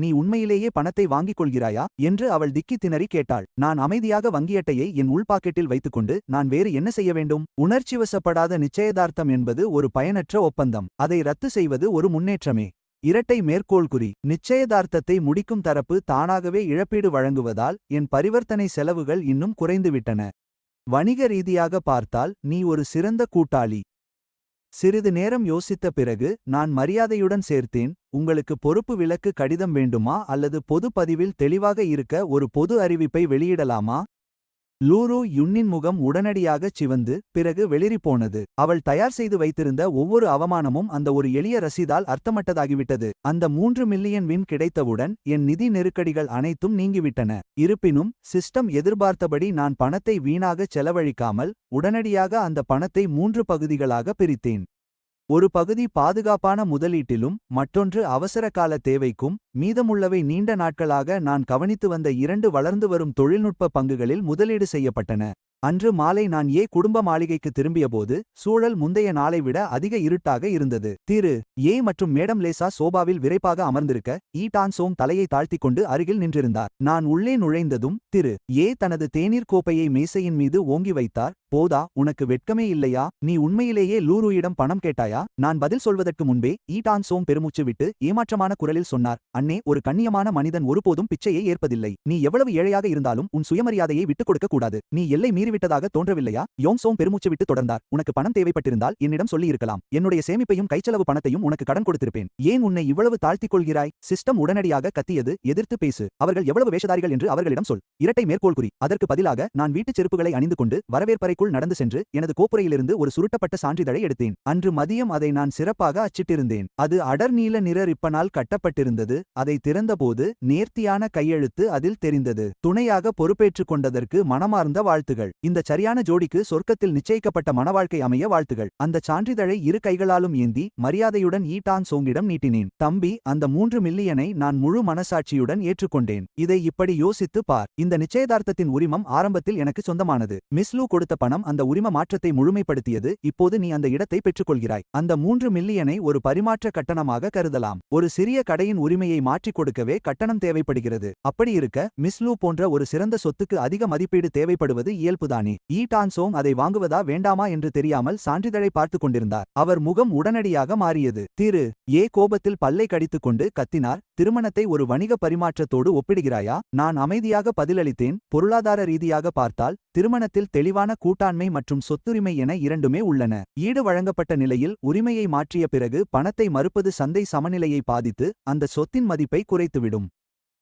நீ உண்மையிலேயே பணத்தை வாங்கிக் கொள்கிறாயா என்று அவள் திக்கி திணறி கேட்டாள். நான் அமைதியாக வங்கியட்டையை என் உள்பாக்கெட்டில் வைத்துக்கொண்டு நான் வேறு என்ன செய்ய வேண்டும்? உணர்ச்சிவசப்படாத நிச்சயதார்த்தம் என்பது ஒரு பயனற்ற ஒப்பந்தம். அதை ரத்து செய்வது ஒரு முன்னேற்றமே. இரட்டை மேற்கோள்குறி. நிச்சயதார்த்தத்தை முடிக்கும் தரப்பு தானாகவே இழப்பீடு வழங்குவதால் என் பரிவர்த்தனை செலவுகள் இன்னும் குறைந்துவிட்டன. வணிக ரீதியாக பார்த்தால் நீ ஒரு சிறந்த கூட்டாளி. சிறிது நேரம் யோசித்த பிறகு நான் மரியாதையுடன் சேர்த்தேன். உங்களுக்கு பொறுப்பு விலக்கு கடிதம் வேண்டுமா அல்லது பொது பதிவில் தெளிவாக இருக்க ஒரு பொது அறிவிப்பை வெளியிடலாமா? லூரு யுன்னின் முகம் உடனடியாகச் சிவந்து பிறகு வெளிரி போனது. அவள் தயார் செய்து வைத்திருந்த ஒவ்வொரு அவமானமும் அந்த ஒரு எளிய ரசீதால் அர்த்தமட்டதாகிவிட்டது. அந்த 3 மில்லியன் வின் கிடைத்தவுடன் என் நிதி நெருக்கடிகள் அனைத்தும் நீங்கிவிட்டன. இருப்பினும் சிஸ்டம் எதிர்பார்த்தபடி நான் பணத்தை வீணாகச் செலவழிக்காமல் உடனடியாக அந்த பணத்தை 3 பகுதிகளாக பிரித்தேன். ஒரு பகுதி பாதுகாப்பான முதலீட்டிலும் மற்றொன்று அவசரகால தேவைக்கும் மீதமுள்ளவை நீண்ட நாட்களாக நான் கவனித்து வந்த 2 வளர்ந்து வரும் தொழில்நுட்ப பங்குகளில் முதலீடு செய்யப்பட்டன. அன்று மாலை நான் குடும்ப மாளிகைக்கு திரும்பியபோது சூழல் முந்தைய நாளை விட அதிக இருட்டாக இருந்தது. திரு மற்றும் மேடம் லேசா சோபாவில் விரைப்பாக அமர்ந்திருக்க டான் சோங் தலையை தாழ்த்திக் கொண்டு அருகில் நின்றிருந்தார். நான் உள்ளே நுழைந்ததும் திரு தனது தேநீர் கோப்பையை மேசையின் மீது ஓங்கி வைத்தார். போதா, உனக்கு வெட்கமே இல்லையா? நீ உண்மையிலேயே லூருயிடம் பணம் கேட்டாயா? நான் பதில் சொல்வதற்கு முன்பே டான் சோங் பெருமூச்சு விட்டு ஏமாற்றமான குரலில் சொன்னார். அண்ணே, ஒரு கண்ணியமான மனிதன் ஒருபோதும் பிச்சையை ஏற்பதில்லை. நீ எவ்வளவு ஏழையாக இருந்தாலும் உன் சுயமரியாதையை விட்டுக் கொடுக்க கூடாது. நீ எல்லை மீறிவிட்டதாக தோன்றவில்லையா? யோங் சோங் பெருமூச்சு விட்டு தொடர்ந்தார். உனக்கு பணம் தேவைப்பட்டிருந்தால் என்னிடம் சொல்லியிருக்கலாம். என்னுடைய சேமிப்பையும் கைச்செலவு பணத்தையும் உனக்கு கடன் கொடுத்திருப்பேன். ஏன் உன்னை இவ்வளவு தாழ்த்திக் கொள்கிறாய்? சிஸ்டம் உடனடியாக கத்தியது. எதிர்த்து பேசு. அவர்கள் எவ்வளவு வேஷதாரிகள் என்று அவர்களிடம் சொல். இரட்டை மேற்கோள் குறி. அதற்கு பதிலாக நான் வீட்டுச் செருப்புகளை அணிந்து கொண்டு வரவேற்பறைக்குள் நடந்து சென்று எனது கோப்புரையிலிருந்து ஒரு சுருட்டப்பட்ட சான்றிதழை எடுத்தேன். அன்று மதியம் அதை நான் சிறப்பாக அச்சிட்டிருந்தேன். அது அடர் நீல நிற ரிப்பனால் கட்டப்பட்டிருந்தது. அதை திறந்தபோது நேர்த்தியான கையெழுத்து அதில் தெரிந்தது. துணையாக பொறுப்பேற்றுக் கொண்டதற்கு மனமார்ந்த வாழ்த்துகள். இந்த சரியான ஜோடிக்கு சொர்க்கத்தில் நிச்சயிக்கப்பட்ட மனவாழ்க்கை அமைய வாழ்த்துகள். அந்த சான்றிதழை இரு கைகளாலும் ஏந்தி மரியாதையுடன் டான் சோங்கிடம் நீட்டினேன். தம்பி, அந்த 3 மில்லியனை நான் முழு மனசாட்சியுடன் ஏற்றுக்கொண்டேன். இதை இப்படி யோசித்து பார். இந்த நிச்சயதார்த்தத்தின் உரிமம் ஆரம்பத்தில் எனக்கு சொந்தமானது. மிஸ் லூ கொடுத்த பணம் அந்த உரிம மாற்றத்தை முழுமைப்படுத்தியது. இப்போது நீ அந்த இடத்தை பெற்றுக்கொள்கிறாய். அந்த 3 மில்லியனை ஒரு பரிமாற்ற கட்டணமாக கருதலாம். ஒரு சிறிய கடையின் உரிமையை மாற்றிக் கொடுக்கவே கட்டணம் தேவைப்படுகிறது. அப்படி இருக்க மிஸ் லூ போன்ற ஒரு சிறந்த சொத்துக்கு அதிக மதிப்பீடு தேவைப்படுவது இயல்புதானே. டான் சோங் அதை வாங்குவதா வேண்டாமா என்று தெரியாமல் சான்றிதழை பார்த்துக் கொண்டிருந்தார். அவர் முகம் உடனடியாக மாறியது. திரு கோபத்தில் பல்லை கடித்துக் கொண்டு கத்தினார். திருமணத்தை ஒரு வணிக பரிமாற்றத்தோடு ஒப்பிடுகிறாயா? நான் அமைதியாக பதிலளித்தேன். பொருளாதார ரீதியாக பார்த்தால் திருமணத்தில் தெளிவான கூட்டாண்மை மற்றும் சொத்துரிமை என இரண்டுமே உள்ளன. ஈடு வழங்கப்பட்ட நிலையில் உரிமையை மாற்றிய பிறகு பணத்தை மறுப்பது சந்தை சமநிலையை பாதித்து அந்த சொத்தின் மதிப்பை குறைத்துவிடும்.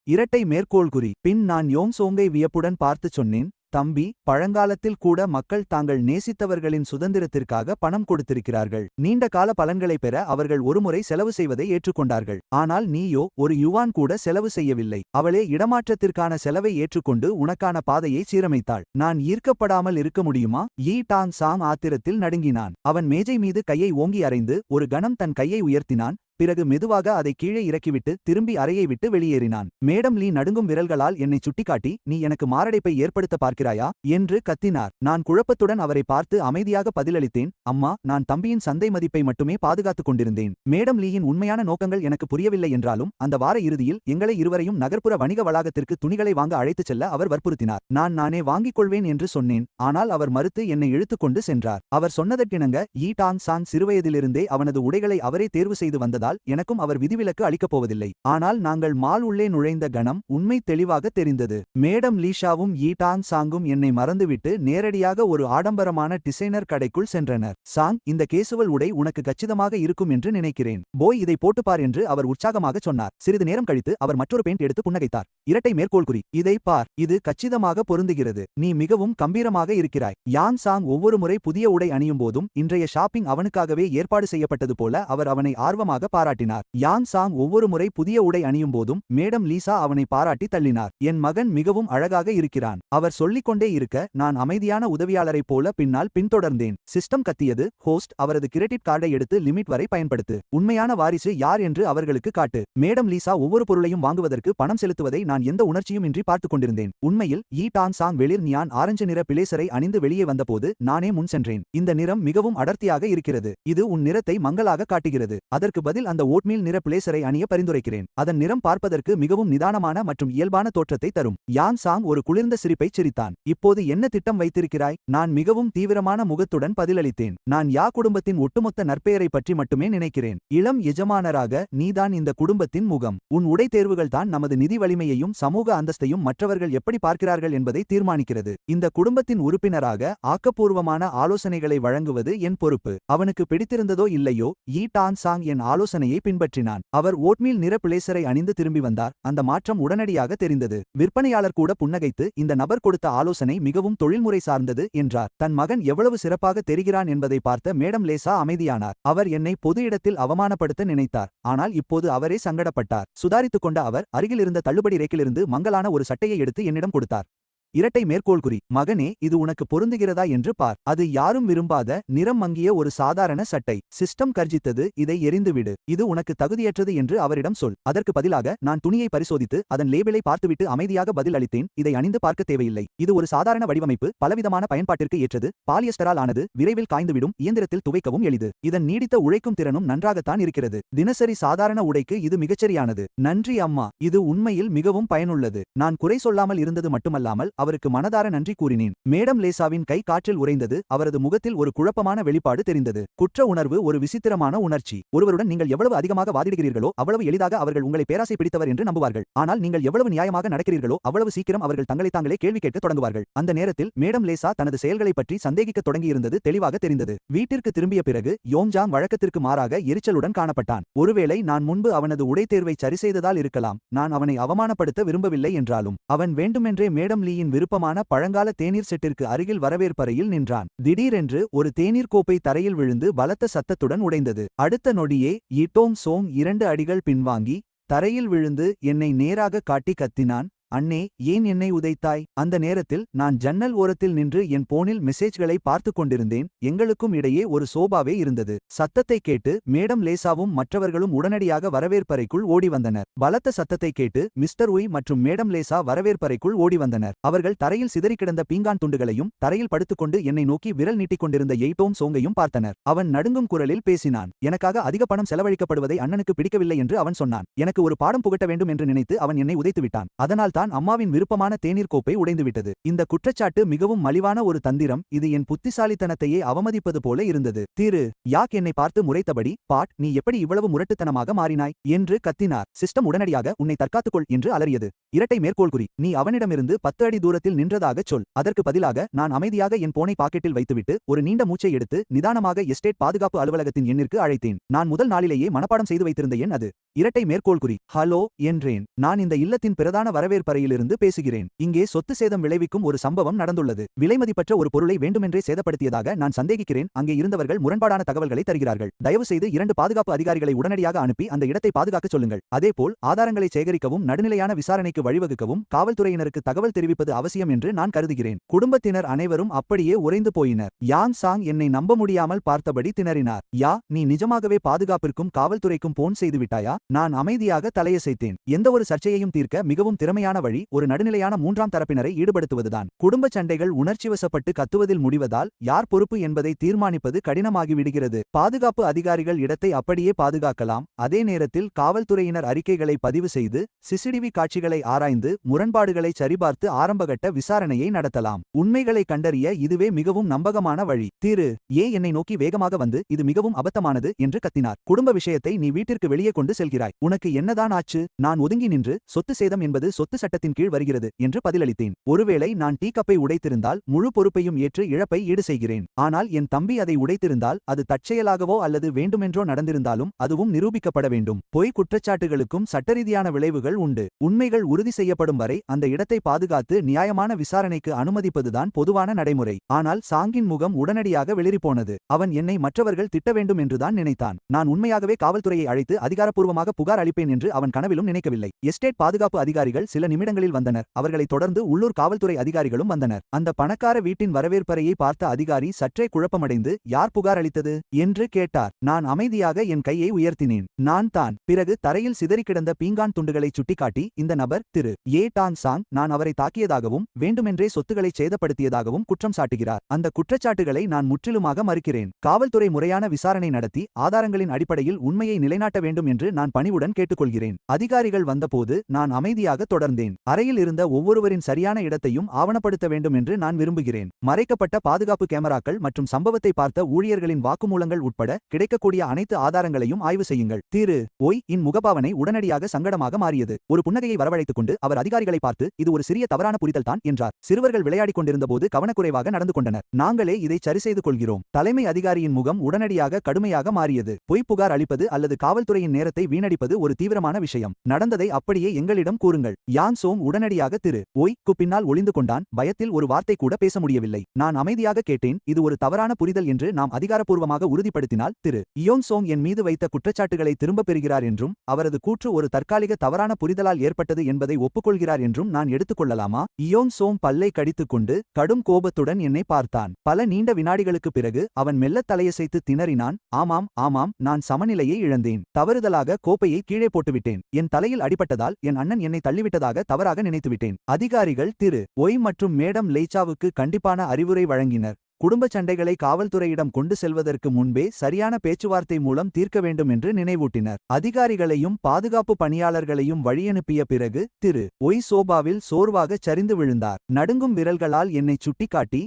இரட்டை மேற்கோள் குறி. பின் நான் யோங் சோங்கை வியப்புடன் பார்த்துச் சொன்னேன். தம்பி, பழங்காலத்தில் கூட மக்கள் தாங்கள் நேசித்தவர்களின் சுதந்திரத்திற்காக பணம் கொடுத்திருக்கிறார்கள். நீண்ட கால பலன்களை பெற அவர்கள் ஒருமுறை செலவு செய்வதை ஏற்றுக்கொண்டார்கள். ஆனால் நீயோ ஒரு யுவான் கூட செலவு செய்யவில்லை. அவளே இடமாற்றத்திற்கான செலவை ஏற்றுக்கொண்டு உனக்கான பாதையை சீரமைத்தாள். நான் ஈர்க்கப்படாமல் இருக்க முடியுமா? டான் சாங் ஆத்திரத்தில் நடுங்கினான். அவன் மேஜை மீது கையை ஓங்கி அறைந்து ஒரு கணம் தன் கையை உயர்த்தினான். பிறகு மெதுவாக அதை கீழே இறக்கிவிட்டு திரும்பி அறையை விட்டு வெளியேறினான். மேடம் லீ நடுங்கும் விரல்களால் என்னை சுட்டிக்காட்டி, நீ எனக்கு மாரடைப்பை ஏற்படுத்த பார்க்கிறாயா என்று கத்தினார். நான் குழப்பத்துடன் அவரை பார்த்து அமைதியாக பதிலளித்தேன். அம்மா, நான் தம்பியின் சந்தை மதிப்பை மட்டுமே பாதுகாத்துக் கொண்டிருந்தேன். மேடம் லீயின் உண்மையான நோக்கங்கள் எனக்கு புரியவில்லை என்றாலும் அந்த வார இறுதியில் எங்களை இருவரையும் நகர்ப்புற வணிக வளாகத்திற்கு துணிகளை வாங்க அழைத்துச் செல்ல அவர் வற்புறுத்தினார். நானே வாங்கிக் கொள்வேன் என்று சொன்னேன். ஆனால் அவர் மறுத்து என்னை இழுத்துக் கொண்டு சென்றார். அவர் சொன்னதற்கிணங்க டான் சாங் சிறுவயதிலிருந்தே அவனது உடைகளை அவரே தேர்வு செய்து வந்ததால் எனக்கும் அவர் விதிவிலக்கு அளிக்கப் போவதில்லை. ஆனால் நாங்கள் மால் உள்ளே நுழைந்த கணம் உண்மை தெளிவாக தெரிந்தது. மேடம் லீஷாவும் டான் சாங்கும் என்னை மறந்துவிட்டு நேரடியாக ஒரு ஆடம்பரமான டிசைனர் கடைக்குள் சென்றனர். சாங், இந்த கேசுவல் உடை உனக்கு கச்சிதமாக இருக்கும் என்று நினைக்கிறேன். போய் இதை போட்டுப்பார் என்று அவர் உற்சாகமாக சொன்னார். சிறிது நேரம் கழித்து அவர் மற்றொரு பெயிண்ட் எடுத்து புன்னகைத்தார். இரட்டை மேற்கோள் குறி. இதை பார், இது கச்சிதமாக பொருந்துகிறது. நீ மிகவும் கம்பீரமாக இருக்கிறாய். யான் சாங் ஒவ்வொரு முறை புதிய உடை அணியும் போதும் இன்றைய ஷாப்பிங் அவனுக்காகவே ஏற்பாடு செய்யப்பட்டது போல அவர் அவனை ஆர்வமாக பாராட்டினார். யான் சாங் ஒவ்வொரு முறை புதிய உடை அணியும் போதும் மேடம் லீசா அவனை பாராட்டி தள்ளினார். என் மகன் மிகவும் அழகாக இருக்கிறான். அவர் சொல்லிக்கொண்டே இருக்க நான் அமைதியான உதவியாளரைப் போல பின்னால் பின்தொடர்ந்தேன். சிஸ்டம் கத்தியது. ஹோஸ்ட், அவரது கிரெடிட் கார்டை எடுத்து லிமிட் வரை பயன்படுத்து. உண்மையான வாரிசு யார் என்று அவர்களுக்கு காட்டு. மேடம் லீசா ஒவ்வொரு பொருளையும் வாங்குவதற்கு பணம் செலுத்துவதை நான் எந்த உணர்ச்சியும் இன்றி பார்த்துக் கொண்டிருந்தேன். உண்மையில் டான் சாங் வெளிர் நியான் ஆரஞ்சு நிற பிளேசரை அணிந்து வெளியே வந்தபோது நானே முன் சென்றேன். இந்த நிறம் மிகவும் அடர்த்தியாக இருக்கிறது. இது உன் நிறத்தை மங்கலாக காட்டுகிறது. அதற்கு பதில் அந்த ஓட்மீல் நிற பிளேசரை அணிய பரிந்துரைக்கிறேன். அதன் நிறம் பார்ப்பதற்கு மிகவும் நிதானமான மற்றும் இயல்பான தோற்றத்தை தரும். யான் சாங் ஒரு குளிர்ந்த சிரிப்பைச் சிரித்தான். இப்போது என்ன திட்டம் வைத்திருக்கிறாய்? நான் மிகவும் தீவிரமான முகத்துடன் பதிலளித்தேன். நான் குடும்பத்தின் ஒட்டுமொத்த நற்பெயரை பற்றி மட்டுமே நினைக்கிறேன். இளம் எஜமானராக நீதான் இந்த குடும்பத்தின் முகம். உன் உடை தேர்வுகள் தான் நமது நிதி வலிமையையும் சமூக அந்தஸ்தையும் மற்றவர்கள் எப்படி பார்க்கிறார்கள் என்பதை தீர்மானிக்கிறது. இந்த குடும்பத்தின் உறுப்பினராக ஆக்கப்பூர்வமான ஆலோசனைகளை வழங்குவது என் பொறுப்பு. அவனுக்கு பிடித்திருந்ததோ இல்லையோ டான் சாங் என் ஆலோசனை ஆலோசனையை பின்பற்றினான். அவர் ஓட்மீல் நிற பிளேசரை அணிந்து திரும்பி வந்தார். அந்த மாற்றம் உடனடியாக தெரிந்தது. விற்பனையாளர் கூட புன்னகைத்து, இந்த நபர் கொடுத்த ஆலோசனை மிகவும் தொழில்முறை சார்ந்தது என்றார். தன் மகன் எவ்வளவு சிறப்பாக தெரிகிறான் என்பதை பார்த்த மேடம் லேசா அமைதியானார். அவர் என்னை பொது இடத்தில் அவமானப்படுத்த நினைத்தார். ஆனால் இப்போது அவரே சங்கடப்பட்டார். சுதாரித்துக் கொண்ட அவர் அருகிலிருந்த தள்ளுபடி ரேக்கிலிருந்து மங்கலான ஒரு சட்டையை எடுத்து என்னிடம் கொடுத்தார். இரட்டை மேற்கோள்குறி. மகனே, இது உனக்கு பொருந்துகிறதா என்று பார். அது யாரும் விரும்பாத நிறம் மங்கிய ஒரு சாதாரண சட்டை. சிஸ்டம் கர்ஜித்தது. இதை எறிந்துவிடு. இது உனக்கு தகுதியற்றது என்று அவரிடம் சொல். அதற்கு பதிலாக நான் துணியை பரிசோதித்து அதன் லேபிளை பார்த்துவிட்டு அமைதியாக பதில் அளித்தேன். இதை அணிந்து பார்க்க தேவையில்லை. இது ஒரு சாதாரண வடிவமைப்பு, பலவிதமான பயன்பாட்டிற்கு ஏற்றது, பாலியஸ்டரால் ஆனது, விரைவில் காய்ந்துவிடும், இயந்திரத்தில் துவைக்கவும் எளிது. இதன் நீடித்த உழைக்கும் திறனும் நன்றாகத்தான் இருக்கிறது. தினசரி சாதாரண உடைக்கு இது மிகச்சரியானது. நன்றி அம்மா. இது உண்மையில் மிகவும் பயனுள்ளது. நான் குறை சொல்லாமல் இருந்தது மட்டுமல்லாமல் அவருக்கு மனதார நன்றி கூறினேன். மேடம் லேசாவின் கை காற்றில் உறைந்தது. அவரது முகத்தில் ஒரு குழப்பமான வெளிப்பாடு தெரிந்தது. குற்ற உணர்வு ஒரு விசித்திரமான உணர்ச்சி. ஒருவருடன் நீங்கள் எவ்வளவு அதிகமாக வாதிடுகிறீர்களோ அவ்வளவு எளிதாக அவர்கள் உங்களை பேராசை பிடித்தவர் என்று நம்புவார்கள். ஆனால் நீங்கள் எவ்வளவு நியாயமாக நடக்கிறீர்களோ அவ்வளவு சீக்கிரம் அவர்கள் தங்களை தாங்களே கேள்வி கேட்க தொடங்குவார்கள். அந்த நேரத்தில் மேடம் லேசா தனது செயல்களை பற்றி சந்தேகிக்க தொடங்கியிருந்தது தெளிவாக தெரிந்தது. வீட்டிற்கு திரும்பிய பிறகு யோங்ஜாங் வழக்கத்திற்கு மாறாக எரிச்சலுடன் காணப்பட்டான். ஒருவேளை நான் முன்பு அவனது உடைத்தேர்வை சரிசெய்ததால் இருக்கலாம். நான் அவனை அவமானப்படுத்த விரும்பவில்லை என்றாலும் அவன் வேண்டுமென்றே மேடம் லீயின் விருப்பமான பழங்கால தேநீர் செட்டிற்கு அருகில் வரவேற்பறையில் நின்றான். திடீரென்று ஒரு தேநீர் கோப்பை தரையில் விழுந்து பலத்த சத்தத்துடன் உடைந்தது. அடுத்த நொடியே யிட்டோங் சோங் 2 அடிகள் பின்வாங்கி தரையில் விழுந்து என்னை நேராக காட்டி கத்தினான். அண்ணே, ஏன் என்னை உதைத்தாய்? அந்த நேரத்தில் நான் ஜன்னல் ஓரத்தில் நின்று என் போனில் மெசேஜ்களை பார்த்துக் கொண்டிருந்தேன். எங்களுக்கும் இடையே ஒரு சோபாவே இருந்தது. சத்தத்தை கேட்டு மேடம் லேசாவும் மற்றவர்களும் உடனடியாக வரவேற்பறைக்குள் ஓடி வந்தனர். பலத்த சத்தத்தை கேட்டு மிஸ்டர் உய் மற்றும் மேடம் லேசா வரவேற்பறைக்குள் ஓடி வந்தனர். அவர்கள் தரையில் சிதறிக்கிடந்த பீங்கான் துண்டுகளையும் தரையில் படுத்துக்கொண்டு என்னை நோக்கி விரல் நீட்டிக் கொண்டிருந்த யெய்டோங் சோங்கையும் பார்த்தனர். அவன் நடுங்கும் குரலில் பேசினான். எனக்காக அதிக பணம் செலவழிக்கப்படுவதை அண்ணனுக்கு பிடிக்கவில்லை என்று அவன் சொன்னான். எனக்கு ஒரு பாடம் புகட்ட வேண்டும் என்று நினைத்து அவன் என்னை உதைத்துவிட்டான். அதனால் அம்மாவின் விருப்பமான தேநீர் கோப்பை உடைந்துவிட்டது. இந்த குற்றச்சாட்டு மிகவும் மலிவான ஒரு தந்திரம். இது என் புத்திசாலித்தனத்தையே அவமதிப்பது போல இருந்தது. திரு யாக் என்னை பார்த்து முறைத்தபடி, பாட், நீ எப்படி இவ்வளவு முரட்டுத்தனமாக மாறினாய் என்று கத்தினார். சிஸ்டம் உடனடியாக உன்னை தற்காத்துக்கொள் என்று அலறியது. இரட்டை மேற்கோள்குறி. நீ அவனிடமிருந்து 10 அடி தூரத்தில் நின்றதாகச் சொல். அதற்கு பதிலாக நான் அமைதியாக என் போனை பாக்கெட்டில் வைத்துவிட்டு ஒரு நீண்ட மூச்சை எடுத்து நிதானமாக எஸ்டேட் பாதுகாப்பு அலுவலகத்தின் எண்ணிற்கு அழைத்தேன். நான் முதல் நாளிலேயே மனப்பாடம் செய்து வைத்திருந்த எண் அது. இரட்டை மேற்கோள்குறி. ஹலோ என்றேன். நான் இந்த இல்லத்தின் பிரதான வரவேற்பறையிலிருந்து பேசுகிறேன். இங்கே சொத்து சேதம் விளைவிக்கும் ஒரு சம்பவம் நடந்துள்ளது. விலைமதிப்பற்ற ஒரு பொருளை வேண்டுமென்றே சேதப்படுத்தியதாக நான் சந்தேகிக்கிறேன். அங்கே இருந்தவர்கள் முரண்பாடான தகவல்களை தருகிறார்கள். தயவு செய்து 2 பாதுகாப்பு அதிகாரிகளை உடனடியாக அனுப்பி அந்த இடத்தை பாதுகாக்க சொல்லுங்கள். அதேபோல் ஆதாரங்களை சேகரிக்கவும் நடுநிலையான விசாரணைக்கு வழிவகுக்கவும் காவல்துறையினருக்கு தகவல் தெரிவிப்பது அவசியம் என்று நான் கருதுகிறேன். குடும்பத்தினர் அனைவரும் அப்படியே உறைந்து போயினர். யாங் சாங் என்னை நம்ப முடியாமல் பார்த்தபடி திணறினார். யா, நீ நிஜமாகவே பாதுகாப்பிற்கும் காவல்துறைக்கும் போன் செய்துவிட்டாயா? நான் அமைதியாக தலையசைத்தேன். எந்த ஒரு சர்ச்சையையும் தீர்க்க மிகவும் திறமையான வழி ஒரு நடுநிலையான 3ஆம் தரப்பினரை ஈடுபடுத்துவதுதான். குடும்ப சண்டைகள் உணர்ச்சிவசப்பட்டு கத்துவதில் முடிவதால் யார் பொறுப்பு என்பதை தீர்மானிப்பது கடினமாகிவிடுகிறது. பாதுகாப்பு அதிகாரிகள் இடத்தை அப்படியே பாதுகாக்கலாம். அதே நேரத்தில் காவல்துறையினர் அறிக்கைகளை பதிவு செய்து சிசிடிவி காட்சிகளை ஆராய்ந்து முரண்பாடுகளை சரிபார்த்து ஆரம்பகட்ட விசாரணையை நடத்தலாம். உண்மைகளை கண்டறிய இதுவே மிகவும் நம்பகமான வழி. திரு ஏ என்னை நோக்கி வேகமாக வந்து இது மிகவும் அபத்தமானது என்று கத்தினார். குடும்ப விஷயத்தை நீ வீட்டிற்கு வெளியே கொண்டு செல்கிறாய். உனக்கு என்னதான் ஆச்சு? நான் ஒதுங்கி நின்று சொத்து சேதம் என்பது சொத்து சட்டத்தின் கீழ் வருகிறது என்று பதிலளித்தேன். ஒருவேளை நான் டீ கப்பை உடைத்திருந்தால் முழு பொறுப்பையும் ஏற்று இழப்பை ஈடு செய்கிறேன். ஆனால் என் தம்பி அதை உடைத்திருந்தால் அது தற்செயலாகவோ அல்லது வேண்டுமென்றோ நடந்திருந்தாலும் அதுவும் நிரூபிக்கப்பட வேண்டும். பொய் குற்றச்சாட்டுகளுக்கும் சட்டரீதியான விளைவுகள் உண்டு. உண்மைகள் உறுதி செய்யப்படும் வரை அந்த இடத்தை பாதுகாத்து நியாயமான விசாரணைக்கு அனுமதிப்பதுதான் பொதுவான நடைமுறை. ஆனால் சாங்கின் முகம் உடனடியாக வெளிரிப்போனது. அவன் என்னை மற்றவர்கள் திட்ட வேண்டும் என்றுதான் நினைத்தான். நான் உண்மையாகவே காவல்துறையை அழைத்து அதிகாரப்பூர்வமாக புகார் அளிப்பேன் என்று அவன் கனவிலும் நினைக்கவில்லை. எஸ்டேட் பாதுகாப்பு அதிகாரிகள் சில நிமிடங்களில் வந்தனர். அவர்களை தொடர்ந்து உள்ளூர் காவல்துறை அதிகாரிகளும் வந்தனர். அந்த பணக்கார வீட்டின் வரவேற்பறையை பார்த்த அதிகாரி சற்றே குழப்பமடைந்து யார் புகார் அளித்தது என்று கேட்டார். நான் அமைதியாக என் கையை உயர்த்தினேன். நான் தான். பிறகு தரையில் சிதறி கிடந்த பீங்கான் துண்டுகளை சுட்டிக்காட்டி, இந்த நபர் திரு ஏ டாங் சாங் நான் அவரை தாக்கியதாகவும் வேண்டுமென்றே சொத்துக்களை சேதப்படுத்தியதாகவும் குற்றம் சாட்டுகிறார். அந்த குற்றச்சாட்டுகளை நான் முற்றிலுமாக மறுக்கிறேன். காவல்துறை முறையான விசாரணை நடத்தி ஆதாரங்களின் அடிப்படையில் உண்மையை நிலைநாட்ட வேண்டும் என்று நான் பணிவுடன் கேட்டுக்கொள்கிறேன். அதிகாரிகள் வந்தபோது நான் அமைதியாக தொடர்ந்தேன். செய்தேன். அறையில் இருந்த ஒவ்வொருவரின் சரியான இடத்தையும் ஆவணப்படுத்த வேண்டும் என்று நான் விரும்புகிறேன். மறைக்கப்பட்ட பாதுகாப்பு கேமராக்கள் மற்றும் சம்பவத்தை பார்த்த ஊழியர்களின் வாக்குமூலங்கள் உட்பட கிடைக்கக்கூடிய அனைத்து ஆதாரங்களையும் ஆய்வு செய்யுங்கள். திரு ஒய் இன் முகபாவனை உடனடியாக சங்கடமாக மாறியது. ஒரு புன்னகையை வரவழைத்துக் கொண்டு அவர் அதிகாரிகளை பார்த்து, இது ஒரு சிறிய தவறான புரிதல்தான் என்றார். சிறுவர்கள் விளையாடிக் கொண்டிருந்தபோது கவனக்குறைவாக நடந்து கொண்டனர். நாங்களே இதை சரிசெய்து கொள்கிறோம். தலைமை அதிகாரியின் முகம் உடனடியாக கடுமையாக மாறியது. பொய் புகார் அளிப்பது அல்லது காவல்துறையின் நேரத்தை வீணடிப்பது ஒரு தீவிரமான விஷயம். நடந்ததை அப்படியே எங்களிடம் கூறுங்கள். யாங் சோங் உடனடியாக திரு ஒய்க்கு பின்னால் ஒளிந்து கொண்டான். பயத்தில் ஒரு வார்த்தை கூட பேச முடியவில்லை. நான் அமைதியாக கேட்டேன். இது ஒரு தவறான புரிதல் என்று நாம் அதிகாரப்பூர்வமாக உறுதிப்படுத்தினால் திரு இயோங் சோங் என் மீது வைத்த குற்றச்சாட்டுகளை திரும்பப் பெறுகிறார் என்றும் அவரது கூற்று ஒரு தற்காலிக தவறான புரிதலால் ஏற்பட்டது என்பதை ஒப்புக்கொள்கிறார் என்றும் நான் எடுத்துக்கொள்ளலாமா? இயோங் சோங் பல்லை கடித்துக்கொண்டு கடும் கோபத்துடன் என்னை பார்த்தான். பல நீண்ட வினாடிகளுக்குப் பிறகு அவன் மெல்லத் தலையசைத்து திணறினான். ஆமாம் ஆமாம், நான் சமநிலையை இழந்தேன். தவறுதலாக கோப்பையை கீழே போட்டுவிட்டேன். என் தலையில் அடிபட்டதால் என் அண்ணன் என்னை தள்ளிவிட்டதாக தவறாக நினைத்துவிட்டேன். அதிகாரிகள் திரு ஒய் மற்றும் மேடம் லேச்சாவுக்கு கண்டிப்பான அறிவுரை வழங்கினர். குடும்பச் சண்டைகளை காவல்துறையிடம் கொண்டு செல்வதற்கு முன்பே சரியான பேச்சுவார்த்தை மூலம் தீர்க்க வேண்டும் என்று நினைவூட்டினர். அதிகாரிகளையும் பாதுகாப்பு பணியாளர்களையும் வழியனுப்பிய பிறகு திரு ஒய் சோபாவில் சோர்வாகச் சரிந்து விழுந்தார். நடுங்கும் விரல்களால் என்னைச் சுட்டிக்காட்டி,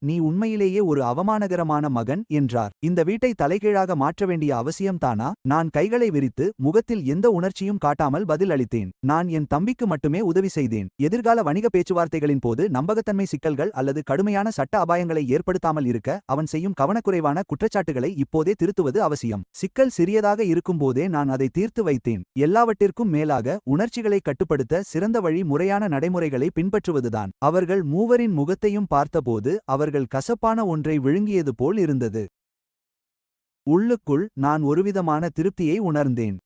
நீ உண்மையிலேயே ஒரு அவமானகரமான மகன் என்றார். இந்த வீட்டை தலைகீழாக மாற்ற வேண்டிய அவசியம்தானா? நான் கைகளை விரித்து முகத்தில் எந்த உணர்ச்சியும் காட்டாமல் பதில் அளித்தேன். நான் என் தம்பிக்கு மட்டுமே உதவி செய்தேன். எதிர்கால வணிக பேச்சுவார்த்தைகளின் போது நம்பகத்தன்மை சிக்கல்கள் அல்லது கடுமையான சட்ட அபாயங்களை ஏற்படுத்த இருக்க அவன் செய்யும் கவனக்குறைவான குற்றச்சாட்டுகளை இப்போதே திருத்துவது அவசியம். சிக்கல் சிறியதாக இருக்கும்போதே நான் அதை தீர்த்து வைத்தேன். எல்லாவற்றிற்கும் மேலாக உணர்ச்சிகளை கட்டுப்படுத்த சிறந்த வழி முறையான நடைமுறைகளை பின்பற்றுவதுதான். அவர்கள் மூவரின் முகத்தையும் பார்த்தபோது அவர்கள் கசப்பான ஒன்றை விழுங்கியது போல் இருந்தது. உள்ளுக்குள் நான் ஒருவிதமான திருப்தியை உணர்ந்தேன்.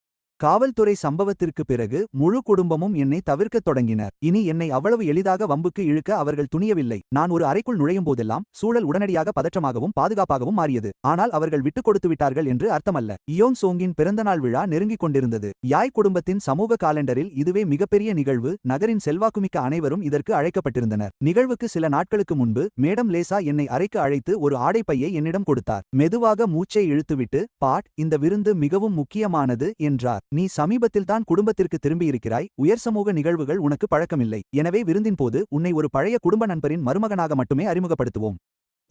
காவல்துறை சம்பவத்திற்கு பிறகு முழு குடும்பமும் என்னை தவிர்க்கத் தொடங்கினர். இனி என்னை அவ்வளவு எளிதாக வம்புக்கு இழுக்க அவர்கள் துணியவில்லை. நான் ஒரு அறைக்குள் நுழையும் போதெல்லாம் சூழல் உடனடியாக பதற்றமாகவும் பாதுகாப்பாகவும் மாறியது. ஆனால் அவர்கள் விட்டுக் கொடுத்து விட்டார்கள் என்று அர்த்தமல்ல. இயோங் சோங்கின் பிறந்தநாள் விழா நெருங்கிக் கொண்டிருந்தது. யாய் குடும்பத்தின் சமூக காலண்டரில் இதுவே மிகப்பெரிய நிகழ்வு. நகரின் செல்வாக்குமிக்க அனைவரும் இதற்கு அழைக்கப்பட்டிருந்தனர். நிகழ்வுக்கு சில நாட்களுக்கு முன்பு மேடம் லேசா என்னை அறைக்கு அழைத்து ஒரு ஆடைப்பையை என்னிடம் கொடுத்தார். மெதுவாக மூச்சை இழுத்துவிட்டு, பாட், இந்த விருந்து மிகவும் முக்கியமானது என்றார். நீ சமீபத்தில்தான் குடும்பத்திற்கு திரும்பியிருக்கிறாய். உயர் சமூக நிகழ்வுகள் உனக்கு பழக்கமில்லை. எனவே விருந்தின் போது உன்னை ஒரு பழைய குடும்ப நண்பரின் மருமகனாக மட்டுமே அறிமுகப்படுத்துவோம்.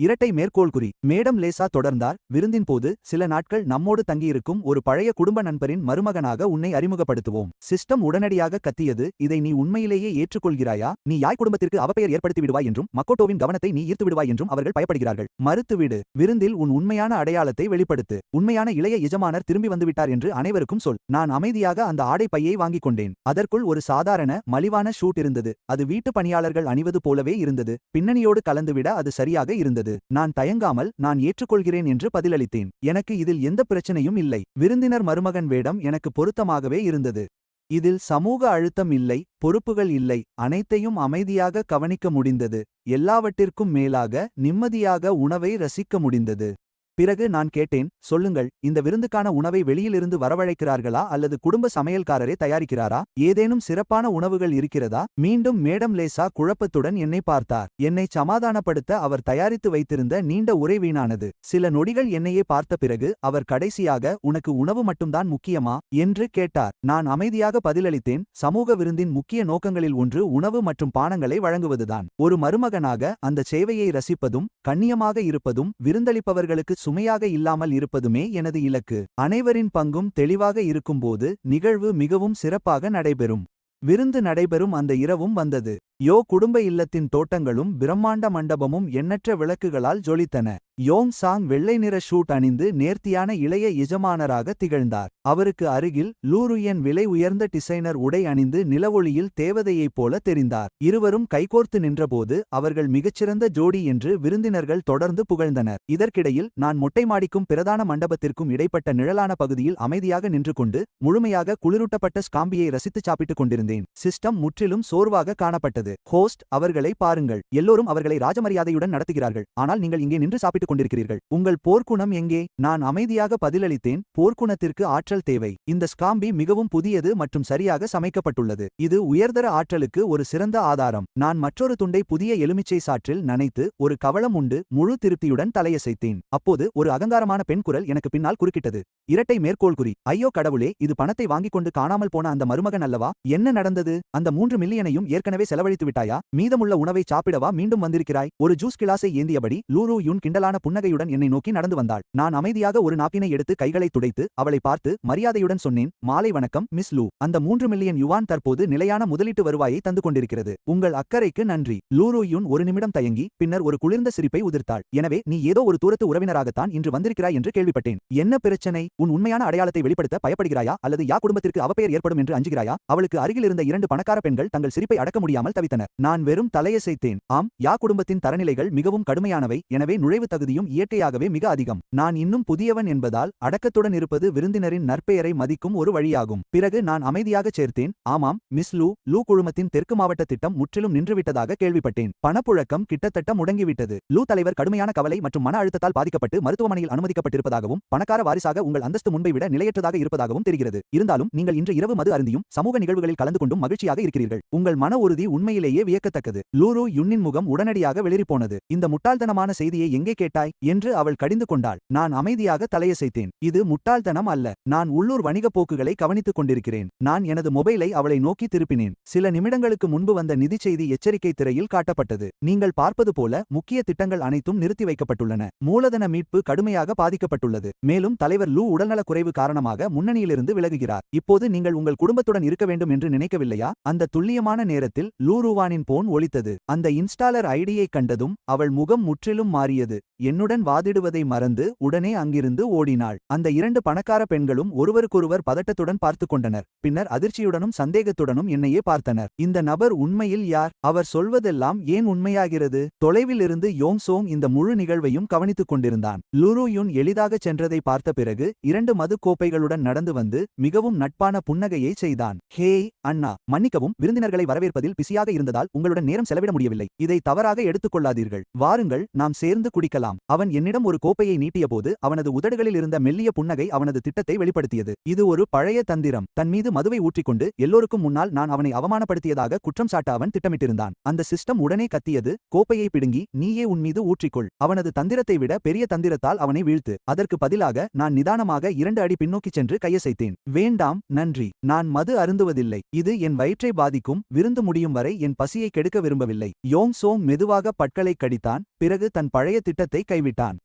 இரட்டை மேற்கோள்குறி. மேடம் லேசா தொடர்ந்தார். விருந்தின் போது சில நாட்கள் நம்மோடு தங்கியிருக்கும் ஒரு பழைய குடும்ப நண்பரின் மருமகனாக உன்னை அறிமுகப்படுத்துவோம். சிஸ்டம் உடனடியாக கத்தியது. இதை நீ உண்மையிலேயே ஏற்றுக்கொள்கிறாயா? நீ யாய் குடும்பத்திற்கு அவப்பெயர் ஏற்படுத்தி விடுவாய் என்றும் மக்கோட்டோவின் கவனத்தை நீ ஈர்த்து விடுவாய் என்றும் அவர்கள் பயப்படுகிறார்கள். மறுத்துவிடு. விருந்தில் உன் உண்மையான அடையாளத்தை வெளிப்படுத்து. உண்மையான இளைய எஜமானர் திரும்பி வந்துவிட்டார் என்று அனைவருக்கும் சொல். நான் அமைதியாக அந்த ஆடை பையை வாங்கிக் கொண்டேன். அதற்குள் ஒரு சாதாரண மலிவான ஷூட் இருந்தது. அது வீட்டு பணியாளர்கள் அணிவது போலவே இருந்தது. பின்னணியோடு கலந்துவிட அது சரியாக இருந்தது. நான் தயங்காமல், நான் ஏற்றுக்கொள்கிறேன் என்று பதிலளித்தேன். எனக்கு இதில் எந்த பிரச்சனையும் இல்லை. விருந்தினர் மருமகன் வேடம் எனக்கு பொருத்தமாகவே இருந்தது. இதில் சமூக அழுத்தம் இல்லை, பொறுப்புகள் இல்லை. அனைத்தையும் அமைதியாக கவனிக்க முடிந்தது. எல்லாவற்றிற்கும் மேலாக நிம்மதியாக உணவை ரசிக்க முடிந்தது. பிறகு நான் கேட்டேன், சொல்லுங்கள், இந்த விருந்துக்கான உணவை வெளியிலிருந்து வரவழைக்கிறார்களா அல்லது குடும்ப சமையல்காரரே தயாரிக்கிறாரா? ஏதேனும் சிறப்பான உணவுகள் இருக்கிறதா? மீண்டும் மேடம் லேசா குழப்பத்துடன் என்னை பார்த்தார். என்னை சமாதானப்படுத்த அவர் தயாரித்து வைத்திருந்த நீண்ட உரை வீணானது. சில நொடிகள் என்னையே பார்த்த பிறகு அவர் கடைசியாக, உனக்கு உணவு மட்டும்தான் முக்கியமா என்று கேட்டார். நான் அமைதியாக பதிலளித்தேன். சமூக விருந்தின் முக்கிய நோக்கங்களில் ஒன்று உணவு மற்றும் பானங்களை வழங்குவதுதான். ஒரு மருமகனாக அந்த சேவையை ரசிப்பதும் கண்ணியமாக இருப்பதும் விருந்தளிப்பவர்களுக்கு சுமையாக இல்லாமல் இருப்பதுமே எனது இலக்கு. அனைவரின் பங்கும் தெளிவாக இருக்கும்போது நிகழ்வு மிகவும் சிறப்பாக நடைபெறும். விருந்து நடைபெறும் அந்த இரவும் வந்தது. யோ குடும்ப இல்லத்தின் தோட்டங்களும் பிரம்மாண்ட மண்டபமும் எண்ணற்ற விளக்குகளால் ஜொலித்தன. யோங் சாங் வெள்ளை நிற ஷூட் அணிந்து நேர்த்தியான இளைய எஜமானராக திகழ்ந்தார். அவருக்கு அருகில் லூருயன் விலை உயர்ந்த டிசைனர் உடை அணிந்து நிலவொளியில் தேவதையைப் போல தெரிந்தார். இருவரும் கைகோர்த்து நின்றபோது அவர்கள் மிகச்சிறந்த ஜோடி என்று விருந்தினர்கள் தொடர்ந்து புகழ்ந்தனர். இதற்கிடையில் நான் மொட்டை மாடிக்கும் பிரதான மண்டபத்திற்கும் இடைப்பட்ட நிழலான பகுதியில் அமைதியாக நின்று கொண்டு முழுமையாக குளிரூட்டப்பட்ட ஸ்காம்பியை ரசித்து சாப்பிட்டுக் கொண்டிருந்தேன். சிஸ்டம் முற்றிலும் சோர்வாக காணப்பட்டது. இருக்கிறது. ஹோஸ்ட், அவர்களை பாருங்கள். எல்லோரும் அவர்களை ராஜமரியாதையுடன் நடத்துகிறார்கள். ஆனால் நீங்கள் இங்கே நின்று சாப்பிட்டுக் கொண்டிருக்கிறீர்கள். உங்கள் போர்க்குணம் எங்கே? நான் அமைதியாக பதிலளித்தேன். போர்க்குணத்திற்கு ஆற்றல் தேவை. இந்த ஸ்காம்பி மிகவும் புதியது மற்றும் சரியாக சமைக்கப்பட்டுள்ளது. இது உயர்தர ஆற்றலுக்கு ஒரு சிறந்த ஆதாரம். நான் மற்றொரு துண்டை புதிய எலுமிச்சை சாற்றில் நனைத்து ஒரு கவளம் உண்டு முழு திருப்தியுடன் தலையசைத்தேன். அப்போது ஒரு அகங்காரமான பெண் குரல் எனக்கு பின்னால் குறுக்கிட்டது. இரட்டை மேற்கோள் குறி. ஐயோ கடவுளே, இது பணத்தை வாங்கிக் கொண்டு காணாமல் போன அந்த மருமகன் அல்லவா? என்ன நடந்தது? அந்த 3 மில்லியனையும் ஏற்கனவே செலவழித்து விட்டாயா? மீதமுள்ள உணவை சாப்பிடவா மீண்டும் வந்திருக்கிறாய்? ஒரு ஜூஸ் கிளாஸை ஏந்தியபடி லூரு யுன் கிண்டலான புன்னகையுடன் என்னை நோக்கி நடந்து வந்தாள். நான் அமைதியாக ஒரு நாப்கினை எடுத்து கைகளை துடைத்து அவளை பார்த்து மரியாதையுடன் சொன்னேன். மாலை வணக்கம் மிஸ் லூ. அந்த 3 மில்லியன் யுவான் தற்போது நிலையான முதலீட்டு வருவாயை தந்து கொண்டிருக்கிறது. உங்கள் அக்கறைக்கு நன்றி. லூரு யுன் ஒரு நிமிடம் தயங்கி பின்னர் ஒரு குளிர்ந்த சிரிப்பை உதிர்த்தாள். எனவே நீ ஏதோ ஒரு தூரத்து உறவினராகத்தான் இன்று வந்திருக்கிறாய் என்று கேள்விப்பட்டேன். என்ன பிரச்சனை? உன் உண்மையான அடையாளத்தை வெளிப்படுத்த பயப்படுகிறாயா அல்லது யா குடும்பத்திற்கு அவப்பெயர் ஏற்படும் என்று அஞ்சுகிறாயா? அவளுக்கு அருகில் இருந்த 2 பணக்கார பெண்கள் தங்கள் சிரிப்பை அடக்க முடியாமல் தவித்தனர். நான் வெறும் தலையசைத்தேன். ஆம், யா குடும்பத்தின் தரநிலைகள் மிகவும் கடுமையானவை. எனவே நுழைவு தகுதியும் இயற்கையாகவே மிக அதிகம். நான் இன்னும் புதியவன் என்பதால் அடக்கத்துடன் இருப்பது விருந்தினரின் நற்பெயரை மதிக்கும் ஒரு வழியாகும். பிறகு நான் அமைதியாகச் சேர்த்தேன். ஆமாம் மிஸ் லூ குழுமத்தின் தெற்கு மாவட்ட திட்டம் முற்றிலும் நின்றுவிட்டதாக கேள்விப்பட்டேன். பணப்புழக்கம் கிட்டத்தட்ட முடங்கிவிட்டது. லூ தலைவர் கடுமையான கவலை மற்றும் மன அழுத்தத்தால் பாதிக்கப்பட்டு மருத்துவமனையில் அனுமதிக்கப்பட்டிருப்பதாகவும் பணக்கார வாரிசாக உங்கள் அந்தஸ்து முன்பை விட நிலையற்றதாக இருப்பதாகவும் தெரிகிறது. இருந்தாலும் நீங்கள் இன்று இரவு மது அருந்தியும் சமூக நிகழ்வுகளில் கலந்து கொண்டும் மகிழ்ச்சியாக இருக்கிறீர்கள். உங்கள் மன உறுதி உண்மையிலேயே வியக்கத்தக்கது. லூரு யுன்னின் முகம் உடனடியாக வெளிரிப்போனது. இந்த முட்டாள்தனமான செய்தியை எங்கே கேட்டாய் என்று அவள் கடிந்து கொண்டாள். நான் அமைதியாக தலையசைத்தேன். இது முட்டாள்தனம் அல்ல. நான் உள்ளூர் வணிக போக்குகளை கவனித்துக் கொண்டிருக்கிறேன். நான் எனது மொபைலை அவளை நோக்கி திருப்பினேன். சில நிமிடங்களுக்கு முன்பு வந்த நிதி செய்தி எச்சரிக்கை திரையில் காட்டப்பட்டது. நீங்கள் பார்ப்பது போல முக்கிய திட்டங்கள் அனைத்தும் நிறுத்தி வைக்கப்பட்டுள்ளன. மூலதன மீட்பு கடுமையாக பாதிக்கப்பட்டுள்ளது. மேலும் தலைவர் லூ உடல்நலக் குறைவு காரணமாக முன்னணியிலிருந்து விலகுகிறார். இப்போது நீங்கள் உங்கள் குடும்பத்துடன் இருக்க வேண்டும் என்று நினைக்கவில்லையா? அந்த துல்லியமான நேரத்தில் லூ ரூவானின் போன் ஒலித்தது. அந்த இன்ஸ்டாலர் ஐடியை கண்டதும் அவள் முகம் முற்றிலும் மாறியது. என்னுடன் வாதிடுவதை மறந்து உடனே அங்கிருந்து ஓடினாள். அந்த 2 பணக்கார பெண்களும் ஒருவருக்கொருவர் பதட்டத்துடன் பார்த்து கொண்டனர். பின்னர் அதிர்ச்சியுடனும் சந்தேகத்துடனும் என்னையே பார்த்தனர். இந்த நபர் உண்மையில் யார்? அவர் சொல்வதெல்லாம் ஏன் உண்மையாகிறது? தொலைவில் இருந்து யோங் சோங் இந்த முழு நிகழ்வையும் கவனித்துக் கொண்டிருந்தான். லுரு யுன் எளிதாகச் சென்றதை பார்த்த பிறகு 2 மது கோப்பைகளுடன் நடந்து வந்து மிகவும் நட்பான புன்னகையை செய்தான். ஹேய் அண்ணா, மன்னிக்கவும், விருந்தினர்களை வரவேற்பதில் பிஸியாக இருந்ததால் உங்களுடன் நேரம் செலவிட முடியவில்லை. இதை தவறாக எடுத்துக் கொள்ளாதீர்கள். வாருங்கள், நாம் சேர்ந்து குடிக்கலாம். அவன் என்னிடம் ஒரு கோப்பையை நீட்டியபோது அவனது உதடுகளில் இருந்த மெல்லிய புன்னகை அவனது திட்டத்தை வெளிப்படுத்தியது. இது ஒரு பழைய தந்திரம். தன் மீது மதுவை ஊற்றிக்கொண்டு எல்லோருக்கும் முன்னால் நான் அவனை அவமானப்படுத்தியதாக குற்றம் சாட்ட அவன் திட்டமிட்டிருந்தான். அந்த சிஸ்டம் உடனே கத்தியது. கோப்பையை பிடுங்கி நீயே உன் மீது ஊற்றிக்கொள். அவனது தந்திரத்தை விட பெரிய தந்திரத்தால் அவனை வீழ்த்து. அதற்கு பதிலாக நான் நிதானமாக 2 அடி பின்னோக்கிச் சென்று கையசைத்தேன். வேண்டாம், நன்றி. நான் மது அருந்துவதில்லை. இது என் வயிற்றை பாதிக்கும். விருந்து முடியும் வரை என் பசியை கெடுக்க விரும்பவில்லை. யோங் சோங் மெதுவாக பற்களை கடித்தான். பிறகு தன் பழைய திட்டத்தை கைவிட்டான்.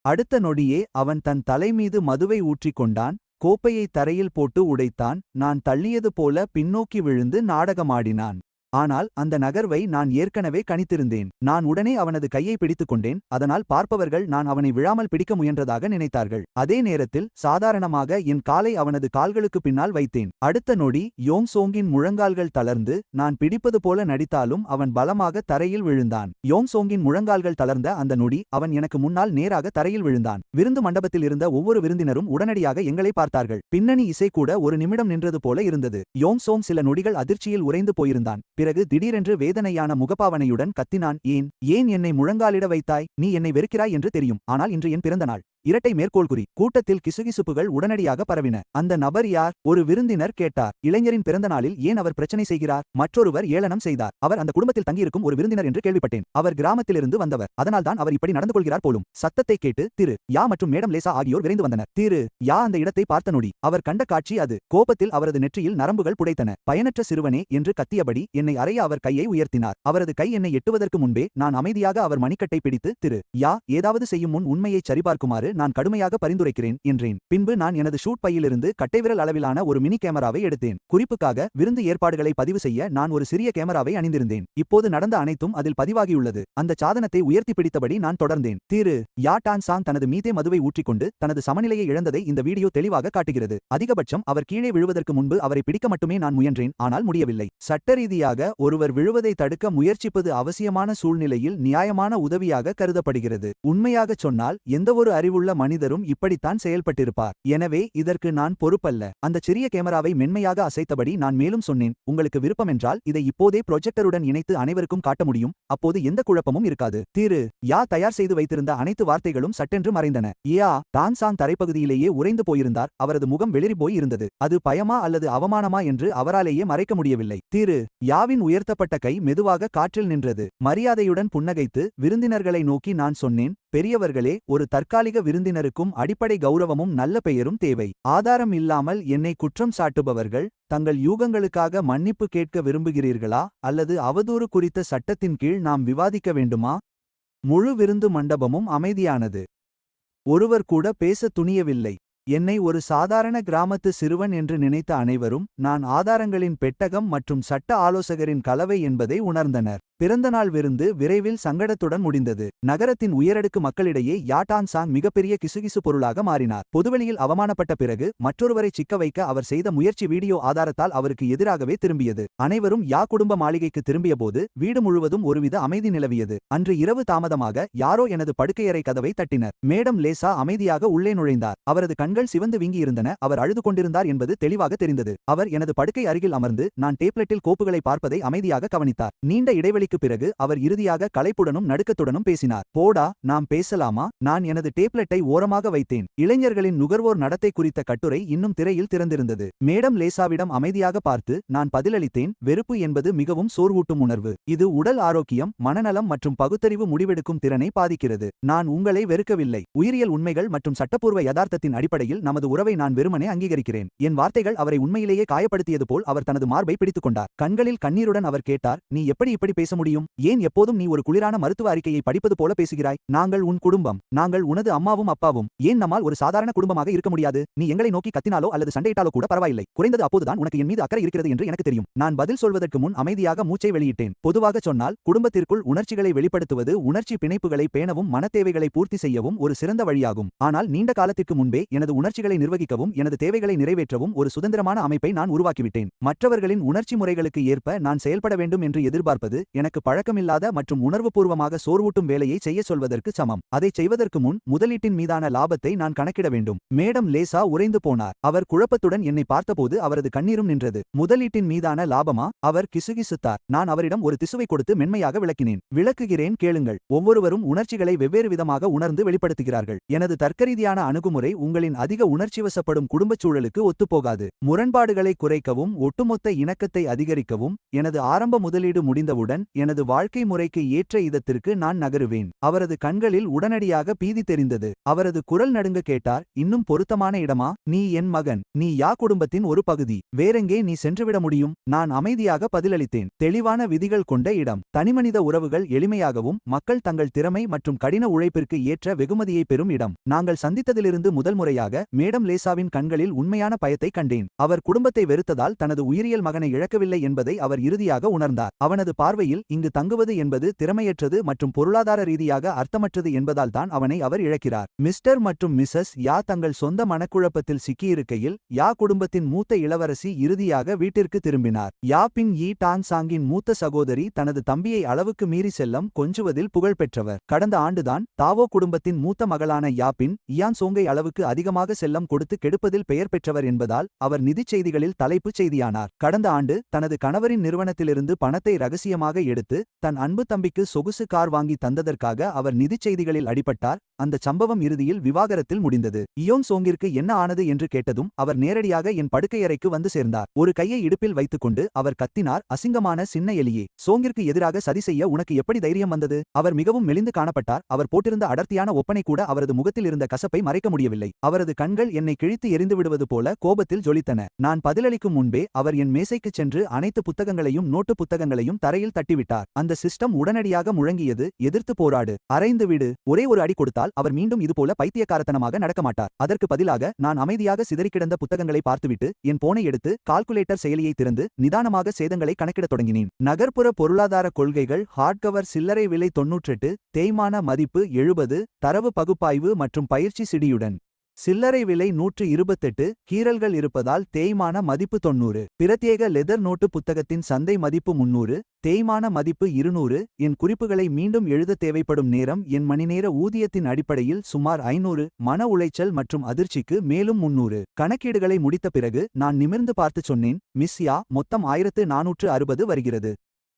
அடுத்த நொடியே அவன் தன் தலைமீது மதுவை ஊற்றிக்கொண்டான். கோப்பையை தரையில் போட்டு உடைத்தான். நான் தள்ளியது போல பின்னோக்கி விழுந்து நாடகமாடினான். ஆனால் அந்த நகர்வை நான் ஏற்கனவே கணித்திருந்தேன். நான் உடனே அவனது கையை பிடித்துக் கொண்டேன். அதனால் பார்ப்பவர்கள் நான் அவனை விழாமல் பிடிக்க முயன்றதாக நினைத்தார்கள். அதே நேரத்தில் சாதாரணமாக என் காலை அவனது கால்களுக்கு பின்னால் வைத்தேன். அடுத்த நொடி யோங் சோங்கின் முழங்கால்கள் தளர்ந்து நான் பிடிப்பது போல நடித்தாலும் அவன் பலமாக தரையில் விழுந்தான். யோங் சோங்கின் முழங்கால்கள் தளர்ந்த அந்த நொடி அவன் எனக்கு முன்னால் நேராக தரையில் விழுந்தான். விருந்து மண்டபத்தில் இருந்த ஒவ்வொரு விருந்தினரும் உடனடியாக எங்களை பார்த்தார்கள். பின்னணி இசை கூட ஒரு நிமிடம் நின்றது போல இருந்தது. யோங் சோங் சில நொடிகள் அதிர்ச்சியில் உறைந்து போயிருந்தான். பிறகு திடீரென்று வேதனையான முகபாவனையுடன் கத்தினான். ஏன் என்னை முழங்காலிட வைத்தாய்? நீ என்னை வெறுக்கிறாய் என்று தெரியும். ஆனால் இன்று என் பிறந்த நாள். இரட்டை மேற்கோள் குறி. கூட்டத்தில் கிசுகிசுப்புகள் உடனடியாக பரவின. அந்த நபர் யார்? ஒரு விருந்தினர் கேட்டார். இளைஞரின் பிறந்த நாளில் ஏன் அவர் பிரச்சனை செய்கிறார்? மற்றொருவர் ஏளனம் செய்தார். அவர் அந்த குடும்பத்தில் தங்கியிருக்கும் ஒரு விருந்தினர் என்று கேள்விப்பட்டேன். அவர் கிராமத்திலிருந்து வந்தவர். அதனால்தான் அவர் இப்படி நடந்து கொள்கிறார் போலும். சத்தத்தை கேட்டு திரு யா மற்றும் மேடம் லேசா ஆகியோர் விரைந்து வந்தனர். திரு யா அந்த இடத்தை பார்த்த நொடி அவர் கண்ட காட்சி அது. கோபத்தில் அவரது நெற்றியில் நரம்புகள் புடைத்தன. பயனற்ற சிறுவனே என்று கத்தியபடி என்னை அறைய அவர் கையை உயர்த்தினார். அவரது கை என்னை எட்டுவதற்கு முன்பே நான் அமைதியாக அவர் மணிக்கட்டை பிடித்து திரு யா ஏதாவது செய்யும் முன் உண்மையை சரிபார்க்குமாறு நான் கடுமையாக பரிந்துரைக்கிறேன் என்றேன். பின்பு நான் எனது ஷூட் பையிலிருந்து கட்டைவிரல் அளவிலான ஒரு மினி கேமராவை எடுத்தேன். குறிப்புக்காக விருந்து ஏற்பாடுகளை பதிவு செய்ய நான் ஒரு சிறிய கேமராவை அணிந்திருந்தேன். இப்போது நடந்த அனைத்தும் அதில் பதிவாகியுள்ளது. அந்த சாதனத்தை உயர்த்தி பிடித்தபடி நான் தொடர்ந்தேன். திரு யா டான் சாங் தனது மீதே மதுவை ஊற்றிக்கொண்டு தனது சமநிலையை இழந்ததை இந்த வீடியோ தெளிவாக காட்டுகிறது. அதிகபட்சம் அவர் கீழே விழுவதற்கு முன்பு அவரை பிடிக்க மட்டுமே நான் முயன்றேன். ஆனால் முடியவில்லை. சட்டரீதியாக ஒருவர் விழுவதை தடுக்க முயற்சிப்பது அவசியமான சூழ்நிலையில் நியாயமான உதவியாக கருதப்படுகிறது. உண்மையாகச் சொன்னால் எந்தவொரு அறிவுள்ள உள்ள மனிதரும் இப்படித்தான் செயல்பட்டிருப்பார். எனவே இதற்கு நான் பொறுப்பல்ல. அந்த சிறிய கேமராவை மென்மையாக அசைத்தபடி நான் மேலும் சொன்னேன், உங்களுக்கு விருப்பமென்றால் இதை இப்போதே ப்ரொஜெக்டருடன் இணைத்து அனைவருக்கும் காட்ட முடியும். அப்போது எந்த குழப்பமும் இருக்காது. திரு யா தயார் செய்து வைத்திருந்த அனைத்து வார்த்தைகளும் சட்டென்று மறைந்தன. யா டான்சாங் தரைப்பகுதியிலேயே உறைந்து போயிருந்தார். அவரது முகம் வெளிரி போய் இருந்தது. அது பயமா அல்லது அவமானமா என்று அவராலேயே மறைக்க முடியவில்லை. திரு யாவின் உயர்த்தப்பட்ட கை மெதுவாக காற்றில் நின்றது. மரியாதையுடன் புன்னகைத்து விருந்தினர்களை நோக்கி நான் சொன்னேன், பெரியவர்களே, ஒரு தற்காலிக விருந்தினருக்கும் அடிப்படை கௌரவமும் நல்ல பெயரும் தேவை. ஆதாரம் இல்லாமல் என்னை குற்றம் சாட்டுபவர்கள் தங்கள் யூகங்களுக்காக மன்னிப்பு கேட்க விரும்புகிறீர்களா அல்லது அவதூறு குறித்த சட்டத்தின் கீழ் நாம் விவாதிக்க வேண்டுமா? முழு விருந்து மண்டபமும் அமைதியானது. ஒருவர் கூட பேச துணியவில்லை. என்னை ஒரு சாதாரண கிராமத்து சிறுவன் என்று நினைத்த அனைவரும் நான் ஆதாரங்களின் பெட்டகம் மற்றும் சட்ட ஆலோசகரின் கலவை என்பதை உணர்ந்தனர். பிறந்தநாள் விருந்து விரைவில் சங்கடத்துடன் முடிந்தது. நகரத்தின் உயரடுக்கு மக்களிடையே யா டான்சாங் மிகப்பெரிய கிசுகிசு பொருளாக மாறினார். பொதுவெளியில் அவமானப்பட்ட பிறகு மற்றொருவரை சிக்க வைக்க அவர் செய்த முயற்சி வீடியோ ஆதாரத்தால் அவருக்கு எதிராகவே திரும்பியது. அனைவரும் யா குடும்ப மாளிகைக்கு திரும்பியபோது வீடு முழுவதும் ஒருவித அமைதி நிலவியது. அன்று இரவு தாமதமாக யாரோ எனது படுக்கையறை கதவை தட்டினர். மேடம் லேசா அமைதியாக உள்ளே நுழைந்தார். அவரது கண்கள் சிவந்து வீங்கியிருந்தன. அவர் அழுது கொண்டிருந்தார் என்பது தெளிவாக தெரிந்தது. அவர் எனது படுக்கை அருகில் அமர்ந்து நான் டேப்லெட்டில் கோப்புகளை பார்ப்பதை அமைதியாக கவனித்தார். நீண்ட இடைவெளிக்கு பிறகு அவர் இறுதியாக களைப்புடனும் நடுக்கத்துடனும் பேசினார். போடா, நாம் பேசலாமா? நான் எனது டேப்லெட்டை ஓரமாக வைத்தேன். இளைஞர்களின் நுகர்வோர் நடத்தை குறித்த கட்டுரை இன்னும் திரையில் திறந்திருந்தது. மேடம் லேசாவிடம் அமைதியாக பார்த்து நான் பதிலளித்தேன், வெறுப்பு என்பது மிகவும் சோர்வூட்டும் உணர்வு. இது உடல் ஆரோக்கியம், மனநலம் மற்றும் பகுத்தறிவு முடிவெடுக்கும் திறனை பாதிக்கிறது. நான் உங்களை வெறுக்கவில்லை. உயிரியல் உண்மைகள் மற்றும் சட்டப்பூர்வ யதார்த்தத்தின் அடிப்படையில் நமது உறவை நான் வெறுமனே அங்கீகரிக்கிறேன். என் வார்த்தைகள் அவரை உண்மையிலேயே காயப்படுத்தியது போல் அவர் தனது மார்பை பிடித்துக் கொண்டார். கண்களில் கண்ணீருடன் அவர் கேட்டார், நீ இப்படி பேச முடியும்? ஏன் எப்போதும் நீ ஒரு குளிரான மருத்துவ அறிக்கையை படிப்பது போல பேசுகிறாய்? நாங்கள் உன் குடும்பம். நாங்கள் உனது அம்மாவும் அப்பாவும். ஏன் நம்மால் ஒரு சாதாரண குடும்பமாக இருக்க முடியாது? நீ எங்களை நோக்கி கத்தினாலோ அல்லது சண்டையிட்டாலோ கூட பரவாயில்லை. குறைந்தது அப்போதுதான் உனக்கு என் மீது அக்கறை இருக்கிறது என்று எனக்கு தெரியும். நான் பதில் சொல்வதற்கு முன் அமைதியாக மூச்சை வெளியிட்டேன். பொதுவாக சொன்னால், குடும்பத்திற்குள் உணர்ச்சிகளை வெளிப்படுத்துவது உணர்ச்சி பிணைப்புகளை பேணவும் மனத்தேவைகளை பூர்த்தி செய்யவும் ஒரு சிறந்த வழியாகும். ஆனால் நீண்ட காலத்திற்கு முன்பே எனது உணர்ச்சிகளை நிர்வகிக்கவும் எனது தேவைகளை நிறைவேற்றவும் ஒரு சுதந்திரமான அமைப்பை நான் உருவாக்கிவிட்டேன். மற்றவர்களின் உணர்ச்சி முறைகளுக்கு ஏற்ப நான் செயல்பட வேண்டும் என்று எதிர்பார்ப்பது எனக்கு பழக்கமில்லாத மற்றும் உணர்வுபூர்வமாக சோர்வூட்டும் வேலையை செய்ய சொல்வதற்கு சமம். அதை செய்வதற்கு முன் முதலீட்டின் மீதான லாபத்தை நான் கணக்கிட வேண்டும். மேடம் லேசா உறைந்து போனார். அவர் குழப்பத்துடன் என்னை பார்த்தபோது அவரது கண்ணீரும் நின்றது. முதலீட்டின் மீதான லாபமா? அவர் கிசுகிசுத்தார். நான் அவரிடம் ஒரு திசுவை கொடுத்து மென்மையாக விளக்கினேன். விளக்குகிறேன், கேளுங்கள். ஒவ்வொருவரும் உணர்ச்சிகளை வெவ்வேறு விதமாக உணர்ந்து வெளிப்படுத்துகிறார்கள். எனது தர்க்கரீதியான அணுகுமுறை உங்களின் அதிக உணர்ச்சிவசப்படும் குடும்பச் சூழலுக்கு ஒத்துப்போகாது. முரண்பாடுகளை குறைக்கவும் ஒட்டுமொத்த இணக்கத்தை அதிகரிக்கவும் எனது ஆரம்ப முதலீடு முடிந்தவுடன் எனது வாழ்க்கை முறைக்கு ஏற்ற இதத்திற்கு நான் நகருவேன். அவரது கண்களில் உடனடியாக பீதி தெரிந்தது. அவரது குரல் நடுங்க கேட்டார், இன்னும் பொருத்தமான இடமா? நீ என் மகன். நீ யா குடும்பத்தின் ஒரு பகுதி. வேறெங்கே நீ சென்றுவிட முடியும்? நான் அமைதியாக பதிலளித்தேன். தெளிவான விதிகள் கொண்ட இடம். தனிமனித உறவுகள் எளிமையாகவும் மக்கள் தங்கள் திறமை மற்றும் கடின உழைப்பிற்கு ஏற்ற வெகுமதியை பெறும் இடம். நாங்கள் சந்தித்ததிலிருந்து முதல் முறையாக மேடம் லேசாவின் கண்களில் உண்மையான பயத்தை கண்டேன். அவர் குடும்பத்தை வெறுத்ததால் தனது உயிரியல் மகனை இழக்கவில்லை என்பதை அவர் இறுதியாக உணர்ந்தார். அவனது பார்வையில் இங்கு தங்குவது என்பது திறமையற்றது மற்றும் பொருளாதார ரீதியாக அர்த்தமற்றது என்பதால் தான் அவனை அவர் இழக்கிறார். மிஸ்டர் மற்றும் மிஸ்ஸஸ் யா தங்கள் சொந்த மனக்குழப்பத்தில் சிக்கியிருக்கையில் யா குடும்பத்தின் மூத்த இளவரசி இறுதியாக வீட்டிற்கு திரும்பினார். யா பிங் யி டான்சாங்கின் மூத்த சகோதரி தனது தம்பியை அளவுக்கு மீறி செல்லம் கொஞ்சுவதில் புகழ் பெற்றவர். கடந்த ஆண்டுதான் தாவோ குடும்பத்தின் மூத்த மகளான யா பின் இயான் சோங்கை அளவுக்கு அதிகமாக செல்லம் கொடுத்து கெடுப்பதில் பெயர் பெற்றவர் என்பதால் அவர் நிதிச் செய்திகளில் தலைப்புச் செய்தியானார். கடந்த ஆண்டு தனது கணவரின் நிறுவனத்திலிருந்து பணத்தை ரகசியமாக எடுத்து தன் அன்பு தம்பிக்கு சொகுசு கார் வாங்கி தந்ததற்காக அவர் நிதிச் செய்திகளில் அடிபட்டார். அந்த சம்பவம் இறுதியில் விவாகரத்தில் முடிந்தது. இயோங் சோங்கிற்கு என்ன ஆனது என்று கேட்டதும் அவர் நேரடியாக என் படுக்கையறைக்கு வந்து சேர்ந்தார். ஒரு கையை இடுப்பில் வைத்துக்கொண்டு அவர் கத்தினார், அசிங்கமான சின்ன எலியே. சோங்கிற்கு எதிராக சதி செய்ய உனக்கு எப்படி தைரியம் வந்தது? அவர் மிகவும் மெலிந்து காணப்பட்டார். அவர் போட்டிருந்த அடர்த்தியான ஒப்பனை கூட அவரது முகத்தில் இருந்த கசப்பை மறைக்க முடியவில்லை. அவரது கண்கள் என்னை கிழித்து எரிந்து விடுவது போல கோபத்தில் ஜொலித்தன. நான் பதிலளிக்கும் முன்பே அவர் என் மேசைக்குச் சென்று அனைத்து புத்தகங்களையும் நோட்டு புத்தகங்களையும் தரையில் தட்டிவிட்டார். அந்த சிஸ்டம் உடனடியாக முழங்கியது, எதிர்த்து போராடு, அரைந்து விடு. ஒரே ஒரு அடி கொடுத்தால் அவர் மீண்டும் இதுபோல பைத்தியக்காரத்தனமாக நடக்கமாட்டார். அதற்கு பதிலாக நான் அமைதியாக சிதறிக்கிடந்த புத்தகங்களை பார்த்துவிட்டு என் போனை எடுத்து கால்குலேட்டர் செயலியை திறந்து நிதானமாக சேதங்களை கணக்கிடத் தொடங்கினேன். நகர்ப்புற பொருளாதார கொள்கைகள், ஹார்ட்கவர் சில்லறை விலை 98, தேய்மான மதிப்பு 70, தரவு பகுப்பாய்வு மற்றும் பயிற்சி சிடியுடன் சில்லறை விலை 128. கீறல்கள் இருப்பதால் தேய்மான மதிப்பு 90. பிரத்யேக லெதர் நோட்டு புத்தகத்தின் சந்தை மதிப்பு 300. தேய்மான மதிப்பு 200. என் குறிப்புகளை மீண்டும் எழுத தேவைப்படும் நேரம் என் மணிநேர ஊதியத்தின் அடிப்படையில் சுமார் 500. மன உளைச்சல் மற்றும் அதிர்ச்சிக்கு மேலும் 300. கணக்கீடுகளை முடித்த பிறகு நான் நிமிர்ந்து பார்த்துச் சொன்னேன், மிஸ் யா, மொத்தம் 1460 வருகிறது.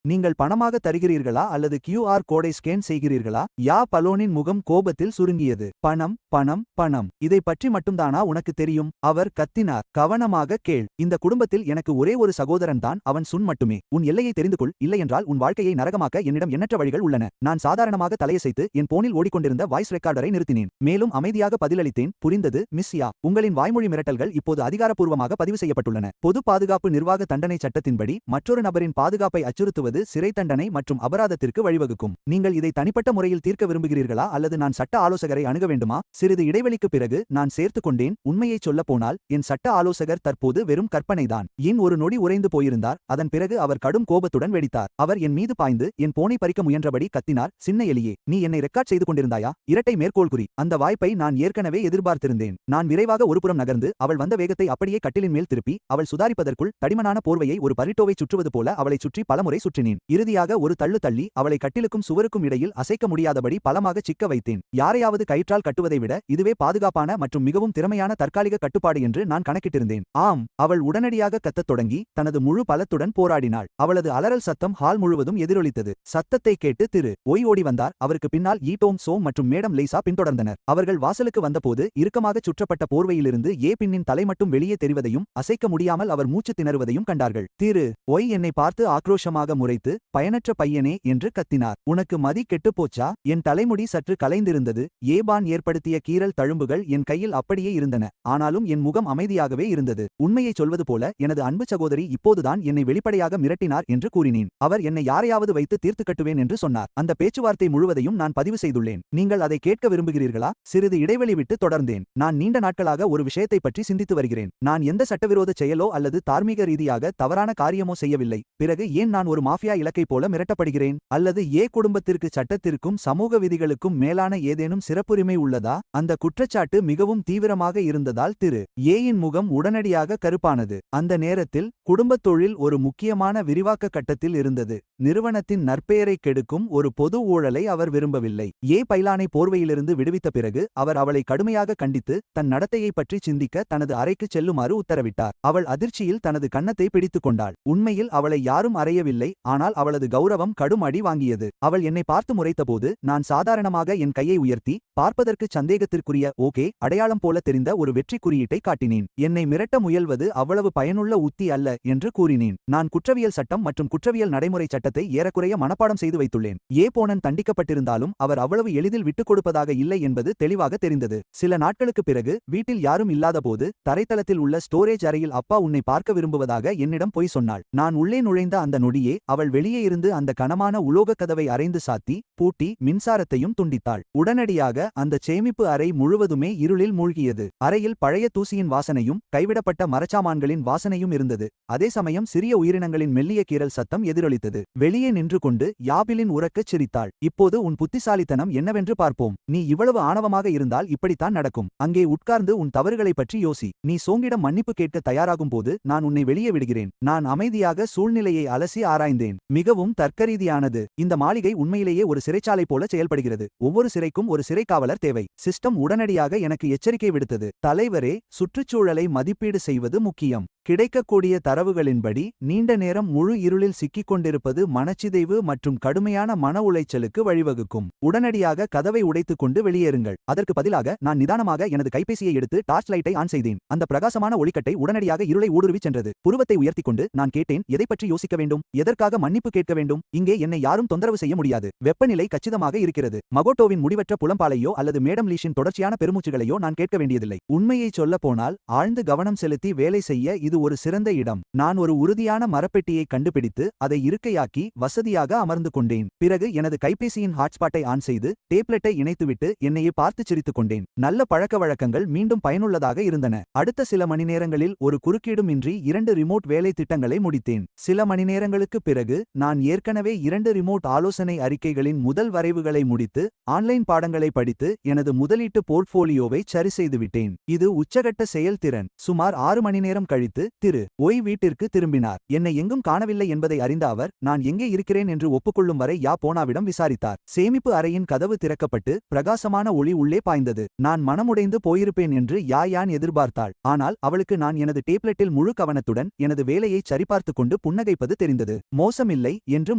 நீங்கள் பணமாக தருகிறீர்களா அல்லது QR கோடை ஸ்கேன் செய்கிறீர்களா? யா பலோனின் முகம் கோபத்தில் சுருங்கியது. பணம், பணம், பணம். இதை பற்றி மட்டும்தானா உனக்கு தெரியும்? அவர் கத்தினார். கவனமாக கேள். இந்த குடும்பத்தில் எனக்கு ஒரே ஒரு சகோதரன் தான், அவன் சுன் மட்டுமே. உன் எல்லையை தெரிந்து கொள், இல்லையென்றால் உன் வாழ்க்கையை நரகமாக்க என்னிடம் எண்ணற்ற வழிகள் உள்ளன. நான் சாதாரணமாக தலையசைத்து என் போனில் ஓடிக்கொண்டிருந்த வாய்ஸ் ரெக்கார்டரை நிறுத்தினேன். மேலும் அமைதியாக பதிலளித்தேன், புரிந்தது, மிஸ் யா. உங்களின் வாய்மொழி மிரட்டல்கள் இப்போது அதிகாரப்பூர்வமாக பதிவு செய்யப்பட்டுள்ளன. பொது பாதுகாப்பு நிர்வாக தண்டனை சட்டத்தின்படி மற்றொரு நபரின் பாதுகாப்பை அச்சுறுத்துவது சிறை தண்டனை மற்றும் அபராதத்திற்கு வழிவகுக்கும். நீங்கள் இதை தனிப்பட்ட முறையில் தீர்க்க விரும்புகிறீர்களா அல்லது நான் சட்ட ஆலோசகரை அணுக வேண்டுமா? சிறிது இடைவெளிக்கு பிறகு நான் சேர்த்துக் கொண்டேன், உண்மையைச் சொல்லப் போனால் என் சட்ட ஆலோசகர் தற்போது வெறும் கற்பனைதான். என் ஒரு நொடி உறைந்து போயிருந்தார். அதன் பிறகு அவர் கடும் கோபத்துடன் வெடித்தார். அவர் என் மீது பாய்ந்து என் போனை பறிக்க முயன்றபடி கத்தினார், சின்ன எலியே, நீ என்னை ரெக்கார்ட் செய்து கொண்டிருந்தாயா? இரட்டை மேற்கோள் குறி. அந்த வாய்ப்பை நான் ஏற்கனவே எதிர்பார்த்திருந்தேன். நான் விரைவாக ஒருபுறம் நகர்ந்து அவள் வந்த வேகத்தை அப்படியே கட்டிலின் மேல் திருப்பி அவள் சுதாரிப்பதற்குள் தடிமனான போர்வையை ஒரு பரிட்டோவை சுற்றுவது போல அவளை சுற்றி பலமுறை சுற்றினேன். இறுதியாக ஒரு தள்ளு தள்ளி அவளை கட்டிலுக்கும் சுவருக்கும் இடையில் அசைக்க முடியாதபடி பலமாக சிக்க வைத்தேன். யாரையாவது கயிற்றால் கட்டுவதை விட இதுவே பாதுகாப்பான மற்றும் மிகவும் திறமையான தற்காலிக கட்டுப்பாடு என்று நான் கணக்கிட்டிருந்தேன். ஆம், அவள் உடனடியாக கத்தத் தொடங்கி தனது முழு பலத்துடன் போராடினாள். அவளது அலறல் சத்தம் ஹால் முழுவதும் எதிரொலித்தது. சத்தத்தை கேட்டு திரு ஒய் ஓடி வந்தார். அவருக்கு பின்னால் ஈட்டோம் சோம் மற்றும் மேடம் லைசா பின்தொடர்ந்தனர். அவர்கள் வாசலுக்கு வந்தபோது இறுக்கமாகச் சுற்றப்பட்ட போர்வையிலிருந்து ஏ பின்னின் தலை மட்டும் வெளியே தெரிவதையும் அசைக்க முடியாமல் அவர் மூச்சு திணறுவதையும் கண்டார்கள். திரு ஒய் என்னை பார்த்து ஆக்ரோஷமாக முறைத்து, பயனற்ற பையனே என்று கத்தினார். உனக்கு மதி கெட்டுப்போச்சா? என் தலைமுடி சற்று கலைந்திருந்தது. ஏபான் ஏற்படுத்திய கீறல் தழும்புகள் என் கையில் அப்படியே இருந்தன. ஆனாலும் என் முகம் அமைதியாகவே இருந்தது. உண்மையைச் சொல்வது போல எனது அன்பு சகோதரி இப்போதுதான் என்னை வெளிப்படையாக மிரட்டினார் என்று கூறினேன். அவர் என்னை யாரையாவது வைத்து தீர்த்து கட்டுவேன் என்று சொன்னார். அந்த பேச்சுவார்த்தை முழுவதையும் நான் பதிவு செய்துள்ளேன். நீங்கள் அதை கேட்க விரும்புகிறீர்களா? சிறிது இடைவெளி விட்டு தொடர்ந்தேன். நான் நீண்ட நாட்களாக ஒரு விஷயத்தை பற்றி சிந்தித்து வருகிறேன். நான் எந்த சட்டவிரோத செயலோ அல்லது தார்மீக ரீதியாக தவறான காரியமோ செய்யவில்லை. பிறகு ஏன் நான் ஒரு மாஃபியா இலக்கை போல மிரட்டப்படுகிறேன்? அல்லது ஏ குடும்பத்திற்கு சட்டத்திற்கும் சமூக விதிகளுக்கும் மேலான ஏதேனும் சிறப்புரிமை உள்ளதா? அந்த குற்றச்சாட்டு மிகவும் தீவிரமாக இருந்ததால் திரு ஏயின் முகம் உடனடியாக கருப்பானது. அந்த நேரத்தில் குடும்பத் தொழில் ஒரு முக்கியமான விரிவாக்க கட்டத்தில் இருந்தது. நிறுவனத்தின் நற்பெயரை கெடுக்கும் ஒரு பொது ஊழலை அவர் விரும்பவில்லை. ஏ பைலானை போர்வையிலிருந்து விடுவித்த பிறகு அவர் அவளை கடுமையாக கண்டித்து தன் நடத்தையை பற்றி சிந்திக்க தனது அறைக்கு செல்லுமாறு உத்தரவிட்டார். அவள் அதிர்ச்சியில் தனது கன்னத்தை பிடித்துக் கொண்டாள். உண்மையில் அவளை யாரும் அறையவில்லை, ஆனால் அவளது கௌரவம் கடும் அடி வாங்கியது. அவள் என்னை பார்த்து முறைத்தபோது நான் சாதாரணமாக என் கையை உயர்த்தி பார்ப்பதற்கு சந்தேகத்திற்குரிய ஓகே அடையாளம் போல தெரிந்த ஒரு வெற்றி குறியீட்டை காட்டினேன். என்னை மிரட்ட முயல்வது அவ்வளவு பயனுள்ள உத்தி அல்ல என்று கூறினேன். நான் குற்றவியல் சட்டம் மற்றும் குற்றவியல் நடைமுறை சட்டத்தை ஏறக்குறைய மனப்பாடம் செய்து வைத்துள்ளேன். ஏ போனன் தண்டிக்கப்பட்டிருந்தாலும் அவர் அவ்வளவு எளிதில் விட்டுக் கொடுப்பதாக இல்லை என்பது தெளிவாக தெரிந்தது. சில நாட்களுக்கு பிறகு வீட்டில் யாரும் இல்லாதபோது தரைத்தளத்தில் உள்ள ஸ்டோரேஜ் அறையில் அப்பா உன்னை பார்க்க விரும்புவதாக என்னிடம் பொய் சொன்னாள். நான் உள்ளே நுழைந்த அந்த நொடியே அவள் வெளியே இருந்து அந்த கனமான உலோக கதவை அறைந்து சாத்தி பூட்டி மின்சாரத்தையும் துண்டித்தாள். உடனடியாக அந்த சேமிப்பு அறை முழுவதுமே இருளில் மூழ்கியது. அறையில் பழைய தூசியின் வாசனையும் கைவிடப்பட்ட மரச்சாமான்களின் வாசனையும் இருந்தது. அதே சமயம் சிறிய உயிரினங்களின் மெல்லிய கீறல் சத்தம் எதிரொலித்தது. வெளியே நின்று கொண்டு யாபிலின் உரக்கச் சிரித்தாள். இப்போது உன் புத்திசாலித்தனம் என்னவென்று பார்ப்போம். நீ இவ்வளவு ஆணவமாக இருந்தால் இப்படித்தான் நடக்கும். அங்கே உட்கார்ந்து உன் தவறுகளைப் பற்றி யோசி. நீ சோங்கிடம் மன்னிப்பு கேட்க தயாராகும் போது நான் உன்னை வெளியே விடுகிறேன். நான் அமைதியாக சூழ்நிலையை அலசி ஆராய்ந்தேன். மிகவும் தர்க்கரீதியானது. இந்த மாளிகை உண்மையிலேயே ஒரு சிறைச்சாலை போல செயல்படுகிறது. ஒவ்வொரு சிறைக்கும் ஒரு சிறைக்காவலர் தேவை. சிஸ்டம் உடனடியாக எனக்கு எச்சரிக்கை விடுத்தது. தலைவரே, சுற்றுச்சூழலை மதிப்பீடு செய்வது முக்கியம். கிடைக்கக்கூடிய தரவுகளின்படி நீண்ட நேரம் முழு இருளில் சிக்கிக் கொண்டிருப்பது மனச்சிதைவு மற்றும் கடுமையான மன உளைச்சலுக்கு வழிவகுக்கும். உடனடியாக கதவை உடைத்துக் கொண்டு வெளியேறுங்கள். அதற்கு பதிலாக நான் நிதானமாக எனது கைபேசியை எடுத்து டார்ச் லைட்டை ஆன் செய்தேன். அந்த பிரகாசமான ஒளிக்கட்டை உடனடியாக இருளை ஊடுருவிச் சென்றது. புருவத்தை உயர்த்திக் கொண்டு நான் கேட்டேன், எதை பற்றி யோசிக்க வேண்டும்? எதற்காக மன்னிப்பு கேட்க வேண்டும்? இங்கே என்னை யாரும் தொந்தரவு செய்ய முடியாது. வெப்பநிலை கச்சிதமாக இருக்கிறது. மகோட்டோவின் முடிவற்ற புலம்பாலையோ அல்லது மேடம் லீஷின் தொடர்ச்சியான பெருமூச்சுகளையோ நான் கேட்க வேண்டியதில்லை. உண்மையை சொல்ல போனால் ஆழ்ந்து கவனம் செலுத்தி வேலை செய்ய இது இது ஒரு சிறந்த இடம். நான் ஒரு உறுதியான மரப்பெட்டியை கண்டுபிடித்து அதை இருக்கையாக்கி வசதியாக அமர்ந்து கொண்டேன். பிறகு எனது கைபேசியின் ஹாட்ஸ்பாட்டை ஆன் செய்து டேப்லெட்டை இணைத்துவிட்டு என்னையே பார்த்து சிரித்துக் கொண்டேன். நல்ல பழக்கவழக்கங்கள் மீண்டும் பயனுள்ளதாக இருந்தன. அடுத்த சில மணி நேரங்களில் ஒரு குறுக்கீடுமின்றி 2 ரிமோட் வேலை திட்டங்களை முடித்தேன். சில மணி நேரங்களுக்குப் பிறகு நான் ஏற்கனவே 2 ரிமோட் ஆலோசனை அறிக்கைகளின் முதல் வரைவுகளை முடித்து ஆன்லைன் பாடங்களை படித்து எனது முதலீட்டு போர்ட்ஃபோலியோவை சரிசெய்துவிட்டேன். இது உச்சகட்ட செயல்திறன். சுமார் 6 மணி நேரம் கழித்து திரு ஒய் வீட்டிற்கு திரும்பினார். என்னை எங்கும் காணவில்லை என்பதை அறிந்த அவர் நான் எங்கே இருக்கிறேன் என்று ஒப்புக்கொள்ளும் வரை யா போனாவிடம் விசாரித்தார். சேமிப்பு அறையின் கதவு திறக்கப்பட்டு பிரகாசமான ஒளி உள்ளே பாய்ந்தது. நான் மனமுடைந்து போயிருப்பேன் என்று யான் எதிர்பார்த்தாள். ஆனால் அவளுக்கு நான் எனது டேப்லெட்டில் முழு கவனத்துடன் எனது வேலையை சரிபார்த்துக் கொண்டு புன்னகைப்பது தெரிந்தது. மோசமில்லை என்று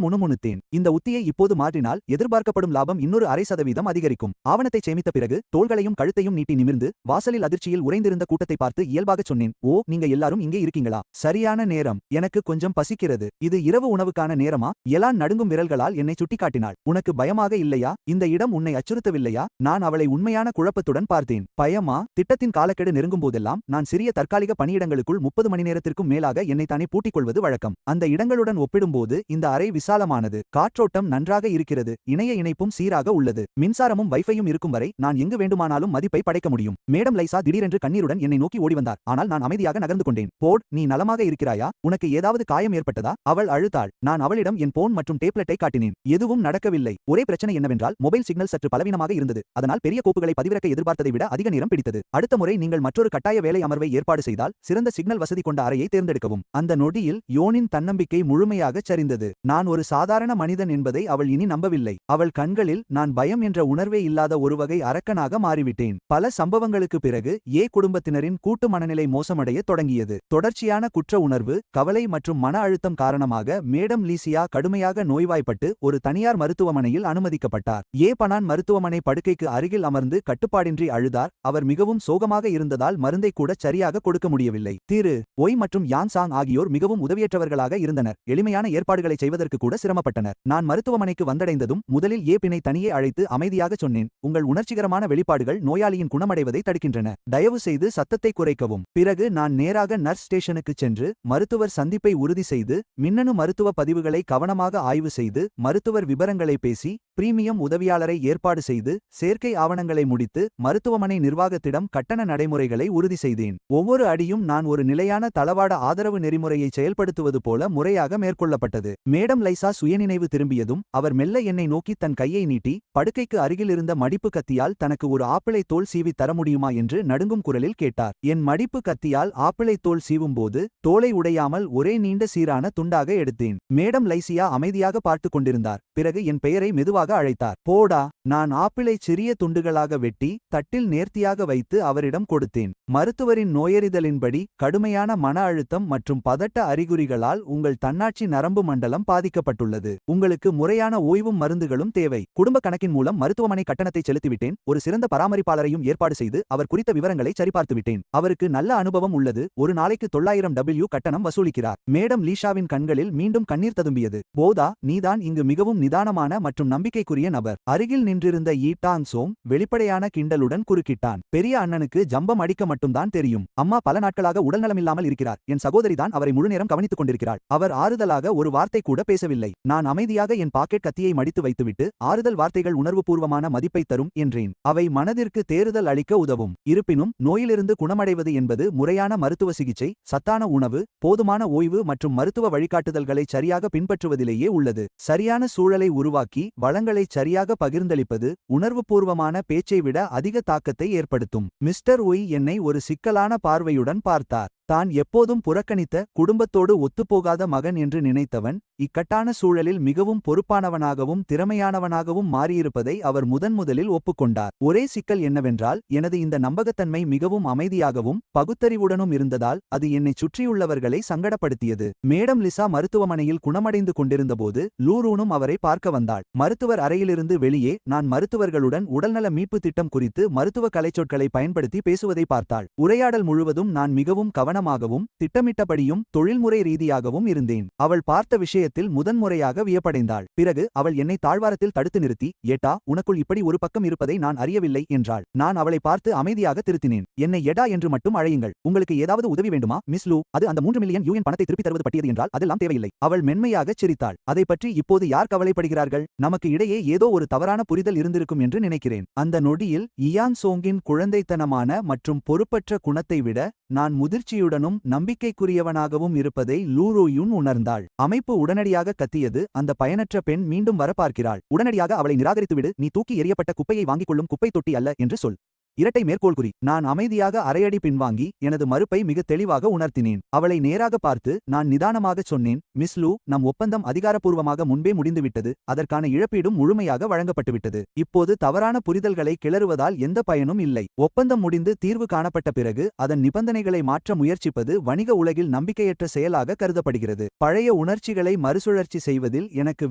முணுமுணுத்தேன். இந்த உத்தியை இப்போது மாற்றினால் எதிர்பார்க்கப்படும் லாபம் இன்னொரு 0.5% அதிகரிக்கும். ஆவணத்தை சேமித்த பிறகு தோள்களையும் கழுத்தையும் நீட்டி நிமிர்ந்து வாசலில் அதிர்ச்சியில் உறைந்திருந்த கூட்டத்தை பார்த்து இயல்பாகச் சொன்னேன். ஓ, நீங்க எல்லாரும் இங்கே இருக்கீங்களா? சரியான நேரம். எனக்கு கொஞ்சம் பசிக்கிறது. இது இரவு உணவுக்கான நேரமா? எலான் நடுங்கும் விரல்களால் என்னை சுட்டிக்காட்டினாள். உனக்கு பயமாக இல்லையா? இந்த இடம் உன்னை அச்சுறுத்தவில்லையா? நான் அவளை உண்மையான குழப்பத்துடன் பார்த்தேன். பயமா? திட்டத்தின் காலக்கெடு நெருங்கும் போதெல்லாம் நான் சிறிய தற்காலிக பணியிடங்களுக்குள் 30 மணி நேரத்திற்கும் மேலாக என்னைத்தானே பூட்டிக் கொள்வது வழக்கம். அந்த இடங்களுடன் ஒப்பிடும்போது இந்த அறை விசாலமானது. காற்றோட்டம் நன்றாக இருக்கிறது. இணைய இணைப்பும் சீராக உள்ளது. மின்சாரமும் வைஃபையும் இருக்கும் வரை நான் எங்கு வேண்டுமானாலும் மதிப்பை படைக்க முடியும். மேடம் லைசா திடீரென்று கண்ணீருடன் என்னை நோக்கி ஓடி வந்தார். ஆனால் நான் அமைதியாக நகர்ந்து கொண்டேன். போட், நீ நலமாக இருக்கிறாயா? உனக்கு ஏதாவது காயம் ஏற்பட்டதா? அவள் அழுதாள். நான் அவளிடம் என் போன் மற்றும் டேப்லெட்டை காட்டினேன். எதுவும் நடக்கவில்லை. ஒரே பிரச்சனை என்னவென்றால் மொபைல் சிக்னல் சற்று பலவீனமாக இருந்தது. அதனால் பெரிய கோப்புகளை பதிவிறக்க எதிர்பார்த்ததை விட அதிக நேரம் பிடித்தது. அடுத்த முறை நீங்கள் மற்றொரு கட்டாய வேலை அமர்வை ஏற்பாடு செய்தால் சிறந்த சிக்னல் வசதி கொண்ட அறையை தேர்ந்தெடுக்கவும். அந்த நொடியில் யோனின் தன்னம்பிக்கை முழுமையாகச் சரிந்தது. நான் ஒரு சாதாரண மனிதன் என்பதை அவள் இனி நம்பவில்லை. அவள் கண்களில் நான் பயம் என்ற உணர்வே இல்லாத ஒரு வகை அரக்கனாக மாறிவிட்டேன். பல சம்பவங்களுக்கு பிறகு குடும்பத்தினரின் கூட்டு மனநிலை மோசமடைய தொடங்கியது. தொடர்ச்சியான குற்ற உணர்வு, கவலை மற்றும் மன அழுத்தம் காரணமாக மேடம் லீசியா கடுமையாக நோய்வாய்ப்பட்டு ஒரு தனியார் மருத்துவமனையில் அனுமதிக்கப்பட்டார். பனான் மருத்துவமனை படுக்கைக்கு அருகில் அமர்ந்து கட்டுப்பாடின்றி அழுதார். அவர் மிகவும் சோகமாக இருந்ததால் மருந்தை கூட சரியாக கொடுக்க முடியவில்லை. திரு ஒய் மற்றும் யான் சாங் ஆகியோர் மிகவும் உதவியற்றவர்களாக இருந்தனர். எளிமையான ஏற்பாடுகளை செய்வதற்கு கூட சிரமப்பட்டனர். நான் மருத்துவமனைக்கு வந்தடைந்ததும் முதலில் பினை தனியே அழைத்து அமைதியாக சொன்னேன். உங்கள் உணர்ச்சிகரமான வெளிப்பாடுகள் நோயாளியின் குணமடைவதை தடுக்கின்றன. தயவு செய்து சத்தத்தை குறைக்கவும். பிறகு நான் நேராக நர்ஸ் ஸ்டேஷனுக்கு சென்று மருத்துவர் சந்திப்பை உறுதி செய்து மின்னணு மருத்துவ பதிவுகளை கவனமாக ஆய்வு செய்து மருத்துவர் விபரங்களை பேசி பிரீமியம் உதவியாளரை ஏற்பாடு செய்து சேர்க்கை ஆவணங்களை முடித்து மருத்துவமனை நிர்வாகத்திடம் கட்டண நடைமுறைகளை உறுதி செய்தேன். ஒவ்வொரு அடியும் நான் ஒரு நிலையான தளவாட ஆதரவு நெறிமுறையை செயல்படுத்துவது போல முறையாக மேற்கொள்ளப்பட்டது. மேடம் லைசா சுயநினைவு திரும்பியதும் அவர் மெல்ல என்னை நோக்கி தன் கையை நீட்டி படுக்கைக்கு அருகில் இருந்த மடிப்பு கத்தியால் தனக்கு ஒரு ஆப்பிளை தோல் சீவி தர முடியுமா என்று நடுங்கும் குரலில் கேட்டார். என் மடிப்பு கத்தியால் ஆப்பிளை தோல் சீவும்போது தோலை உடையாமல் ஒரே நீண்ட சீரான துண்டாக எடுத்தேன். மேடம் லைசியா அமைதியாக பார்த்து கொண்டிருந்தார். பிறகு என் பெயரை மெதுவாக அழைத்தார். போடா. நான் ஆப்பிளை சிறிய துண்டுகளாக வெட்டி தட்டில் நேர்த்தியாக வைத்து அவரிடம் கொடுத்தேன். மருத்துவரின் நோயறிதலின்படி கடுமையான மன அழுத்தம் மற்றும் பதட்ட அறிகுறிகளால் உங்கள் தன்னாட்சி நரம்பு மண்டலம் பாதிக்கப்பட்டுள்ளது. உங்களுக்கு முறையான ஓய்வும் மருந்துகளும் தேவை. குடும்ப கணக்கின் மூலம் மருத்துவமனை கட்டணத்தை செலுத்திவிட்டேன். ஒரு சிறந்த பராமரிப்பாளரையும் ஏற்பாடு செய்து அவர் குறித்த விவரங்களை சரிபார்த்துவிட்டேன். அவருக்கு நல்ல அனுபவம் உள்ளது. ஒரு நாளைக்கு $900 கட்டணம் வசூலிக்கிறார். மேடம் லீஷாவின் கண்களில் மீண்டும் கண்ணீர் ததும்பியது. போதா, நீதான் இங்கு மிகவும் நிதானமான மற்றும் நம்பிக்கைக்குரிய நபர். அருகில் நின்றிருந்த டாங் சோங் வெளிப்படையான கிண்டலுடன் குறுக்கிட்டான். பெரிய அண்ணனுக்கு ஜம்பம் அடிக்க மட்டும்தான் தெரியும். அம்மா பல நாட்களாக உடல்நலமில்லாமல் இருக்கிறார். என் சகோதரிதான் அவரை முழுநேரம் கவனித்துக் கொண்டிருக்கிறாள். அவர் ஆறுதலாக ஒரு வார்த்தை கூட பேசவில்லை. நான் அமைதியாக என் பாக்கெட் கத்தியை மடித்து வைத்துவிட்டு ஆறுதல் வார்த்தைகள் உணர்வுபூர்வமான மதிப்பை தரும் என்றேன். அவை மனதிற்கு தேறுதல் அளிக்க உதவும். இருப்பினும் நோயிலிருந்து குணமடைவது என்பது முறையான மருத்துவ சிகிச்சை, சத்தான உணவு, போதுமான ஓய்வு மற்றும் மருத்துவ வழிகாட்டுதல்களை சரியாக பின்பற்றுவதிலேயே உள்ளது. சரியான சூழலை உருவாக்கி வளங்களை சரியாக பகிர்ந்தளிப்பது உணர்வுபூர்வமான பேச்சை விட அதிக தாக்கத்தை ஏற்படுத்தும். மிஸ்டர் ஒய் என்னை ஒரு சிக்கலான பார்வையுடன் பார்த்தார். தான் எப்போதும் புறக்கணித்த, குடும்பத்தோடு ஒத்துப்போகாத மகன் என்று நினைத்தவன் இக்கட்டான சூழலில் மிகவும் பொறுப்பானவனாகவும் திறமையானவனாகவும் மாறியிருப்பதை அவர் முதன்முதலில் ஒப்புக்கொண்டார். ஒரே சிக்கல் என்னவென்றால் எனது இந்த நம்பகத்தன்மை மிகவும் அமைதியாகவும் பகுத்தறிவுடனும் இருந்ததால் அது என்னைச் சுற்றியுள்ளவர்களை சங்கடப்படுத்தியது. மேடம் லிசா மருத்துவமனையில் குணமடைந்து கொண்டிருந்தபோது லூரூனும் அவரை பார்க்க வந்தாள். மருத்துவர் அறையிலிருந்து வெளியே நான் மருத்துவர்களுடன் உடல்நல மீட்பு திட்டம் குறித்து மருத்துவ கலைச்சொற்களை பயன்படுத்தி பேசுவதை பார்த்தாள். உரையாடல் முழுவதும் நான் மிகவும் கவனமாக கவனமாகவும் திட்டமிட்டபடியும் தொழில்முறை ரீதியாகவும் இருந்தேன். அவள் பார்த்த விஷயத்தில் முதன்முறையாக வியப்படைந்தாள். பிறகு அவள் என்னை தாழ்வாரத்தில் தடுத்து நிறுத்தி, ஏட்டா, உனக்குள் இப்படி ஒரு பக்கம் இருப்பதை நான் அறியவில்லை என்றாள். நான் அவளை பார்த்து அமைதியாக திருத்தினேன். என்னை எடா என்று மட்டும் அழையுங்கள். உங்களுக்கு ஏதாவது உதவி வேண்டுமா மிஸ் லூ? அது அந்த 3 மில்லியன் யூஎன் பணத்தை திருப்பி தருவது பற்றியது என்றால் அதெல்லாம் தேவையில்லை. அவள் மென்மையாகச் சிரித்தாள். அதை பற்றி இப்போது யார் கவலைப்படுகிறார்கள்? நமக்கு இடையே ஏதோ ஒரு தவறான புரிதல் இருந்திருக்கும் என்று நினைக்கிறேன். அந்த நொடியில் இயான் சோங்கின் குழந்தைத்தனமான மற்றும் பொறுப்பற்ற குணத்தை விட நான் முதிர்ச்சியுடனும் நம்பிக்கைக்குரியவனாகவும் இருப்பதை லூ ருயூன் உணர்ந்தாள். அமைப்பு உடனடியாக கத்தியது, அந்த பயனற்ற பெண் மீண்டும் வர பார்க்கிறாள். உடனடியாக அவளை நிராகரித்துவிடு. நீ தூக்கி எறியப்பட்ட குப்பையை வாங்கிக் கொள்ளும் குப்பை தொட்டி அல்ல என்று சொல். இரட்டை மேற்கோள் குறி. நான் அமைதியாக அரையடி பின்வாங்கி எனது மறுப்பை மிக தெளிவாக உணர்த்தினேன். அவளை நேராக பார்த்து நான் நிதானமாகச் சொன்னேன், மிஸ் லூ, நம் ஒப்பந்தம் அதிகாரப்பூர்வமாக முன்பே முடிந்துவிட்டது. அதற்கான இழப்பீடும் முழுமையாக வழங்கப்பட்டுவிட்டது. இப்போது தவறான புரிதல்களை கிளறுவதால் எந்த பயனும் இல்லை. ஒப்பந்தம் முடிந்து தீர்வு காணப்பட்ட பிறகு அதன் நிபந்தனைகளை மாற்ற முயற்சிப்பது வணிக உலகில் நம்பிக்கையற்ற செயலாக கருதப்படுகிறது. பழைய உணர்ச்சிகளை மறுசுழற்சி செய்வதில் எனக்கு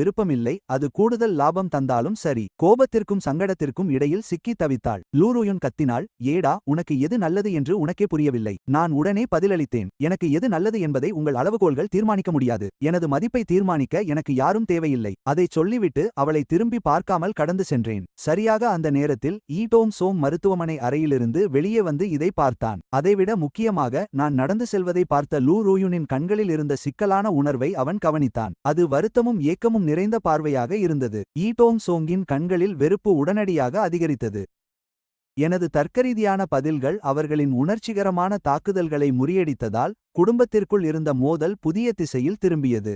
விருப்பமில்லை. அது கூடுதல் லாபம் தந்தாலும் சரி. கோபத்திற்கும் சங்கடத்திற்கும் இடையில் சிக்கி தவித்தாள். லூ ருயூன் கத்தினாள், ஏடா, உனக்கு எது நல்லது என்று உனக்கே புரியவில்லை. நான் உடனே பதிலளித்தேன், எனக்கு எது நல்லது என்பதை உங்கள் அளவுகோல்கள் தீர்மானிக்க முடியாது. எனது மதிப்பை தீர்மானிக்க எனக்கு யாரும் தேவையில்லை. அதைச் சொல்லிவிட்டு அவளை திரும்பி பார்க்காமல் கடந்து சென்றேன். சரியாக அந்த நேரத்தில் ஈடோங் சோங் மருத்துவமனை அறையிலிருந்து வெளியே வந்து இதை பார்த்தான். அதைவிட முக்கியமாக நான் நடந்து செல்வதை பார்த்த லூ ருயூனின் கண்களில் இருந்த சிக்கலான உணர்வை அவன் கவனித்தான். அது வருத்தமும் ஏக்கமும் நிறைந்த பார்வையாக இருந்தது. ஈடோங் சோங்கின் கண்களில் வெறுப்பு உடனடியாக அதிகரித்தது. எனது தர்க்கரீதியான பதில்கள் அவர்களின் உணர்ச்சிகரமான தாக்குதல்களை முறியடித்ததால் குடும்பத்திற்குள் இருந்த மோதல் புதிய திசையில் திரும்பியது.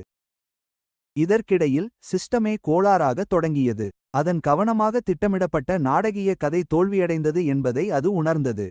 இதற்கிடையில் சிஸ்டமே கோளாறாக தொடங்கியது. அதன் கவனமாக திட்டமிடப்பட்ட நாடகீய கதை தோல்வியடைந்தது என்பதை அது உணர்ந்தது.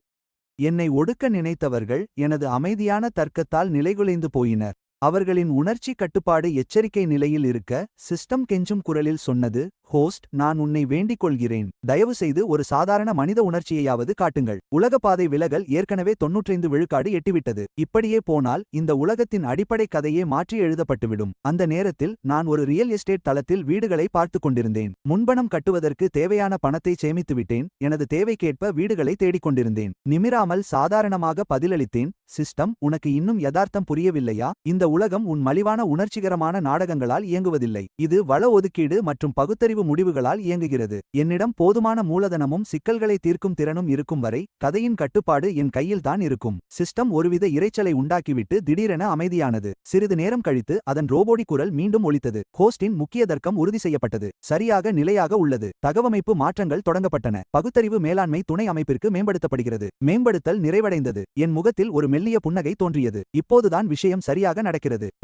என்னை ஒடுக்க நினைத்தவர்கள் எனது அமைதியான தர்க்கத்தால் நிலைகுலைந்து போயினர். அவர்களின் உணர்ச்சி கட்டுப்பாடு எச்சரிக்கை நிலையில் இருக்க சிஸ்டம் கெஞ்சும் குரலில் சொன்னது, ஹோஸ்ட், நான் உன்னை வேண்டிக் கொள்கிறேன். தயவுசெய்து ஒரு சாதாரண மனித உணர்ச்சியையாவது காட்டுங்கள். உலகப்பாதை விலகல் ஏற்கனவே 95 விழுக்காடு எட்டிவிட்டது. இப்படியே போனால் இந்த உலகத்தின் அடிப்படை கதையே மாற்றி எழுதப்பட்டுவிடும். அந்த நேரத்தில் நான் ஒரு ரியல் எஸ்டேட் தளத்தில் வீடுகளை பார்த்து கொண்டிருந்தேன். முன்பணம் கட்டுவதற்கு தேவையான பணத்தை சேமித்துவிட்டேன். எனது தேவைக்கேற்ப வீடுகளை தேடிக்கொண்டிருந்தேன். நிமிராமல் சாதாரணமாக பதிலளித்தேன், சிஸ்டம், உனக்கு இன்னும் யதார்த்தம் புரியவில்லையா? இந்த உலகம் உன் மலிவான உணர்ச்சிகரமான நாடகங்களால் இயங்குவதில்லை. இது வள ஒதுக்கீடு மற்றும் பகுத்தறிவு முடிவுகளால் இயங்குகிறது. என்னிடம் போதுமான மூலதனமும் சிக்கல்களை தீர்க்கும் திறனும் இருக்கும் வரை கதையின் கட்டுப்பாடு என் கையில்தான் இருக்கும். சிஸ்டம் ஒருவித இரைச்சலை உண்டாக்கிவிட்டு திடீரென அமைதியானது. சிறிது நேரம் கழித்து அதன் ரோபோடி குரல் மீண்டும் ஒலித்தது. ஹோஸ்டின் முக்கிய தர்க்கம் உறுதி செய்யப்பட்டது. சரியாக நிலையாக உள்ளது. தகவமைப்பு மாற்றங்கள் தொடங்கப்பட்டன. பகுத்தறிவு மேலாண்மை துணை அமைப்பிற்கு மேம்படுத்தப்படுகிறது. மேம்படுத்தல் நிறைவடைந்தது. என் முகத்தில் ஒரு மெல்லிய புன்னகை தோன்றியது. இப்போதுதான் விஷயம் சரியாக நடக்கிறது.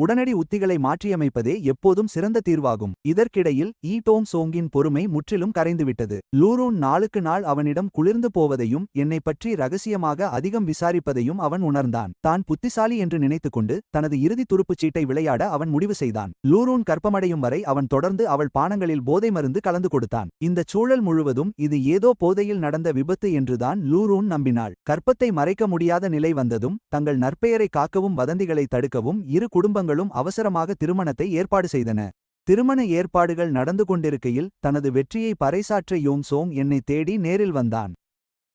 உடனடி உத்திகளை மாற்றியமைப்பதே எப்போதும் சிறந்த தீர்வாகும். இதற்கிடையில் ஈடோங் சோங்கின் பொறுமை முற்றிலும் கரைந்துவிட்டது. லூ ருயூன் நாளுக்கு நாள் அவனிடம் குளிர்ந்து போவதையும் என்னை பற்றி ரகசியமாக அதிகம் விசாரிப்பதையும் அவன் உணர்ந்தான். தான் புத்திசாலி என்று நினைத்துக்கொண்டு தனது இறுதி துருப்புச் சீட்டை விளையாட அவன் முடிவு செய்தான். லூ ருயூன் கற்பமடையும் வரை அவன் தொடர்ந்து அவள் பானங்களில் போதை மருந்து கலந்து கொடுத்தான். இந்த சூழல் முழுவதும் இது ஏதோ போதையில் நடந்த விபத்து என்றுதான் லூ ருயூன் நம்பினாள். கற்பத்தை மறைக்க முடியாத நிலை வந்ததும் தங்கள் நற்பெயரை காக்கவும் வதந்திகளை தடுக்கவும் இரு குடும்பங்களும் அவசரமாக திருமணத்தை ஏற்பாடு செய்தன. திருமண ஏற்பாடுகள் நடந்து கொண்டிருக்கையில் தனது வெற்றியை பறைசாற்ற யோங் சோங் என்னை தேடி நேரில் வந்தான்.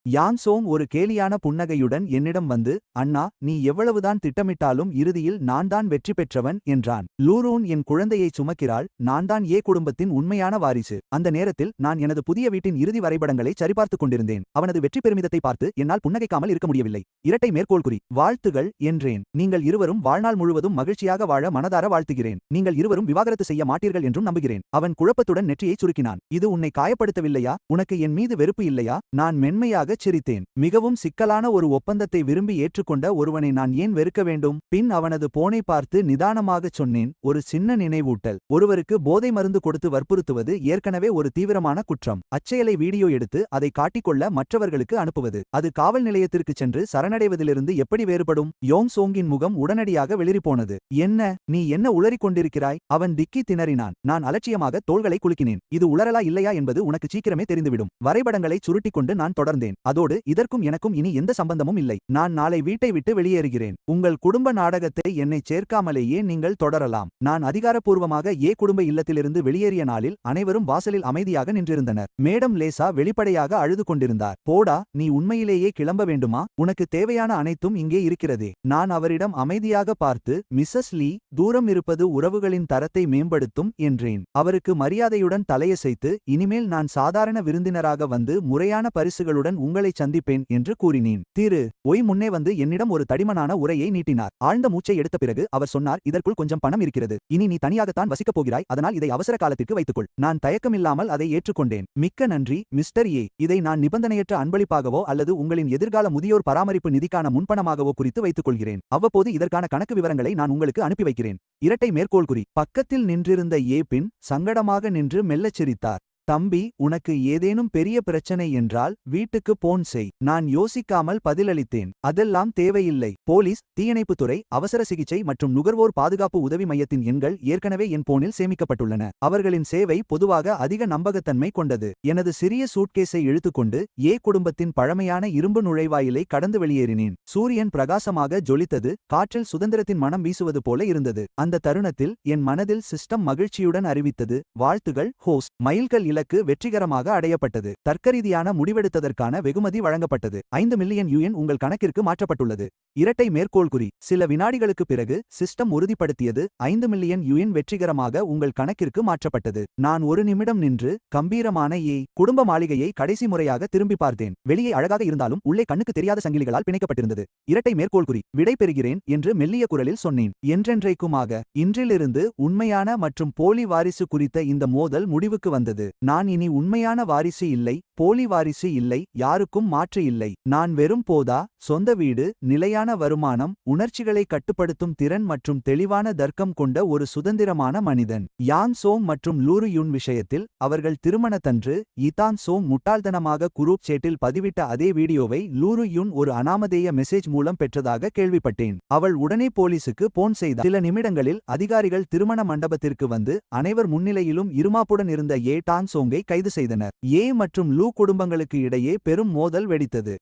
யான் சோங் ஒரு கேலியான புன்னகையுடன் என்னிடம் வந்து, அண்ணா, நீ எவ்வளவுதான் திட்டமிட்டாலும் இறுதியில் நான் தான் வெற்றி பெற்றவன் என்றான். லூ ருயூன் என் குழந்தையை சுமக்கிறாள். நான் தான் ஏ குடும்பத்தின் உண்மையான வாரிசு. அந்த நேரத்தில் நான் எனது புதிய வீட்டின் இறுதி வரைபடங்களை சரிபார்த்துக் கொண்டிருந்தேன். அவனது வெற்றி பெருமிதத்தை பார்த்து என்னால் புன்னகைக்காமல் இருக்க முடியவில்லை. இரட்டை மேற்கோள் குறி. வாழ்த்துகள் என்றேன். நீங்கள் இருவரும் வாழ்நாள் முழுவதும் மகிழ்ச்சியாக வாழ மனதார வாழ்த்துகிறேன். நீங்கள் இருவரும் விவாகரத்து செய்ய மாட்டீர்கள் என்றும் நம்புகிறேன். அவன் குழப்பத்துடன் நெற்றியை சுருக்கினான். இது உன்னை காயப்படுத்தவில்லையா? உனக்கு என் மீது வெறுப்பு இல்லையா? நான் மென்மையாக சிரித்தேன். மிகவும் சிக்கலான ஒரு ஒப்பந்தத்தை விரும்பி ஏற்றுக்கொண்ட ஒருவனை நான் ஏன் வெறுக்க வேண்டும்? பின் அவனது போனை பார்த்து நிதானமாகச் சொன்னேன், ஒரு சின்ன நினைவூட்டல். ஒருவருக்கு போதை மருந்து கொடுத்து வற்புறுத்துவது ஏற்கனவே ஒரு தீவிரமான குற்றம். அச்செயலை வீடியோ எடுத்து அதை காட்டிக்கொள்ள மற்றவர்களுக்கு அனுப்புவது, அது காவல் நிலையத்திற்கு சென்று சரணடைவதிலிருந்து எப்படி வேறுபடும்? யோங் சோங்கின் முகம் உடனடியாக வெளிரிப்போனது. என்ன, நீ என்ன உளறிக் கொண்டிருக்கிறாய்? அவன் திக்கி திணறினான். நான் அலட்சியமாக தோள்களை குலுக்கினேன். இது உளறலா இல்லையா என்பது உனக்கு சீக்கிரமே தெரிந்துவிடும். வரைபடங்களை சுருட்டிக் கொண்டு நான் தொடர்ந்தேன். அதோடு இதற்கும் எனக்கும் இனி எந்த சம்பந்தமும் இல்லை. நான் நாளை வீட்டை விட்டு வெளியேறுகிறேன். உங்கள் குடும்ப நாடகத்தை என்னைச் சேர்க்காமலேயே நீங்கள் தொடரலாம். நான் அதிகாரப்பூர்வமாக ஏ குடும்ப இல்லத்திலிருந்து வெளியேறிய நாளில் அனைவரும் வாசலில் அமைதியாக நின்றிருந்தனர். மேடம் லேசா வெளிப்படையாக அழுது கொண்டிருந்தார். போடா, நீ உண்மையிலேயே கிளம்ப வேண்டுமா? உனக்கு தேவையான அனைத்தும் இங்கே இருக்கிறதே. நான் அவரிடம் அமைதியாக பார்த்து, மிஸ்ஸஸ் லீ, தூரம் இருப்பது உறவுகளின் தரத்தை மேம்படுத்தும் என்றேன். அவருக்கு மரியாதையுடன் தலையசைத்து, இனிமேல் நான் சாதாரண விருந்தினராக வந்து முறையான பரிசுகளுடன் உங்களைச் சந்திப்பேன் என்று கூறினேன். திரு ஒய் முன்னே வந்து என்னிடம் ஒரு தடிமனான உரையை நீட்டினார். ஆழ்ந்த மூச்சை எடுத்த பிறகு அவர் சொன்னார், இதற்குள் கொஞ்சம் பணம் இருக்கிறது. இனி நீ தனியாகத்தான் வசிக்கப் போகிறாய், அதனால் இதை அவசர காலத்திற்கு வைத்துக்கொள். நான் தயக்கமில்லாமல் அதை ஏற்றுக்கொண்டேன். மிக்க நன்றி மிஸ்டர் ஏ. இதை நான் நிபந்தனையற்ற அன்பளிப்பாகவோ அல்லது உங்களின் எதிர்கால முதியோர் பராமரிப்பு நிதிக்கான முன்பணமாகவோ குறித்து வைத்துக் கொள்கிறேன். அவ்வப்போது இதற்கான கணக்கு விவரங்களை நான் உங்களுக்கு அனுப்பி வைக்கிறேன். இரட்டை மேற்கோள் குறி. பக்கத்தில் நின்றிருந்த ஏ பின் சங்கடமாக நின்று மெல்லச் சிரித்தார். தம்பி, உனக்கு ஏதேனும் பெரிய பிரச்சனை என்றால் வீட்டுக்கு போன் செய். நான் யோசிக்காமல் பதிலளித்தேன். அதெல்லாம் தேவையில்லை. போலீஸ், தீயணைப்புத்துறை, அவசர சிகிச்சை மற்றும் நுகர்வோர் பாதுகாப்பு உதவி மையத்தின் எண்கள் ஏற்கனவே என் போனில் சேமிக்கப்பட்டுள்ளன. அவர்களின் சேவை பொதுவாக அதிக நம்பகத்தன்மை கொண்டது. எனது சிறிய சூட்கேஸை இழுத்துக்கொண்டு ஏ குடும்பத்தின் பழமையான இரும்பு நுழைவாயிலை கடந்து வெளியேறினேன். சூரியன் பிரகாசமாக ஜொலித்தது. காற்றில் சுதந்திரத்தின் மனம் வீசுவது போல இருந்தது. அந்த தருணத்தில் என் மனதில் சிஸ்டம் மகிழ்ச்சியுடன் அறிவித்தது, வாழ்த்துகள் ஹோஸ்ட், மைல்கல் இலக்கு வெற்றிகரமாக அடையப்பட்டது. தர்க்கரீதியான முடிவெடுத்ததற்கான வெகுமதி வழங்கப்பட்டது. 5 மில்லியன் யுஎன் உங்கள் கணக்கிற்கு மாற்றப்பட்டுள்ளது. இரட்டை மேற்கோள் குறி. சில வினாடிகளுக்கு பிறகு சிஸ்டம் உறுதிப்படுத்தியது, 5 மில்லியன் யுஎன் வெற்றிகரமாக உங்கள் கணக்கிற்கு மாற்றப்பட்டது. நான் ஒரு நிமிடம் நின்று கம்பீரமான ஏ குடும்ப மாளிகையை கடைசி முறையாக திரும்பி பார்த்தேன். வெளியே அழகாக இருந்தாலும் உள்ளே கண்ணுக்கு தெரியாத சங்கிலிகளால் பிணைக்கப்பட்டிருந்தது. இரட்டை மேற்கோள் குறி. விடை பெறுகிறேன் என்று மெல்லிய குரலில் சொன்னேன். என்றென்றைக்குமாக. இன்றிலிருந்து உண்மையான மற்றும் போலி வாரிசு குறித்த இந்த மோதல் முடிவுக்கு வந்தது. நான் இனி உண்மையான வாரிசு இல்லை, போலி வாரிசு இல்லை, யாருக்கும் மாற்று இல்லை. நான் வெறும் போதா, சொந்த வீடு, நிலையான வருமானம், உணர்ச்சிகளை கட்டுப்படுத்தும் திறன் மற்றும் தெளிவான தர்க்கம் கொண்ட ஒரு சுதந்திரமான மனிதன். யாங் சோங் மற்றும் லூரு யுன் விஷயத்தில் அவர்கள் திருமணத்தன்று யிதான் சோங் முட்டாள்தனமாக குரூப் சேட்டில் பதிவிட்ட அதே வீடியோவை லூரு யுன் ஒரு அனாமதேய மெசேஜ் மூலம் பெற்றதாக கேள்விப்பட்டேன். அவள் உடனே போலீசுக்கு போன் செய்தார். சில நிமிடங்களில் அதிகாரிகள் திருமண மண்டபத்திற்கு வந்து அனைவர் முன்னிலையிலும் இருமாப்புடன் இருந்த ஏ டாங் சோங்கை கைது செய்தனர். ஏ மற்றும் லூ குடும்பங்களுக்கு இடையே பெரும் மோதல் வெடித்தது.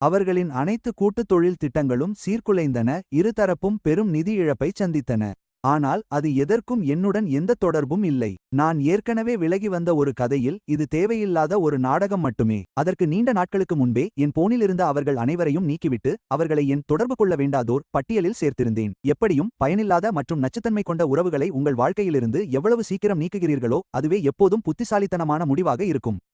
அவர்களின் அனைத்து கூட்டுத் தொழில் திட்டங்களும் சீர்குலைந்தன. இருதரப்பும் பெரும் நிதி இழப்பை சந்தித்தன. ஆனால் அது எதற்கும் என்னுடன் எந்த தொடர்பும் இல்லை. நான் ஏற்கனவே விலகி வந்த ஒரு கதையில் இது தேவையில்லாத ஒரு நாடகம் மட்டுமே. அதற்கு நீண்ட நாட்களுக்கு முன்பே என் போனிலிருந்த அவர்கள் அனைவரையும் நீக்கிவிட்டு அவர்களை என் தொடர்பு கொள்ள வேண்டாதோர் பட்டியலில் சேர்த்திருந்தேன். எப்படியும் பயனில்லாத மற்றும் நச்சுத்தன்மை கொண்ட உறவுகளை உங்கள் வாழ்க்கையிலிருந்து எவ்வளவு சீக்கிரம் நீக்குகிறீர்களோ அதுவே எப்போதும் புத்திசாலித்தனமான முடிவாக இருக்கும்.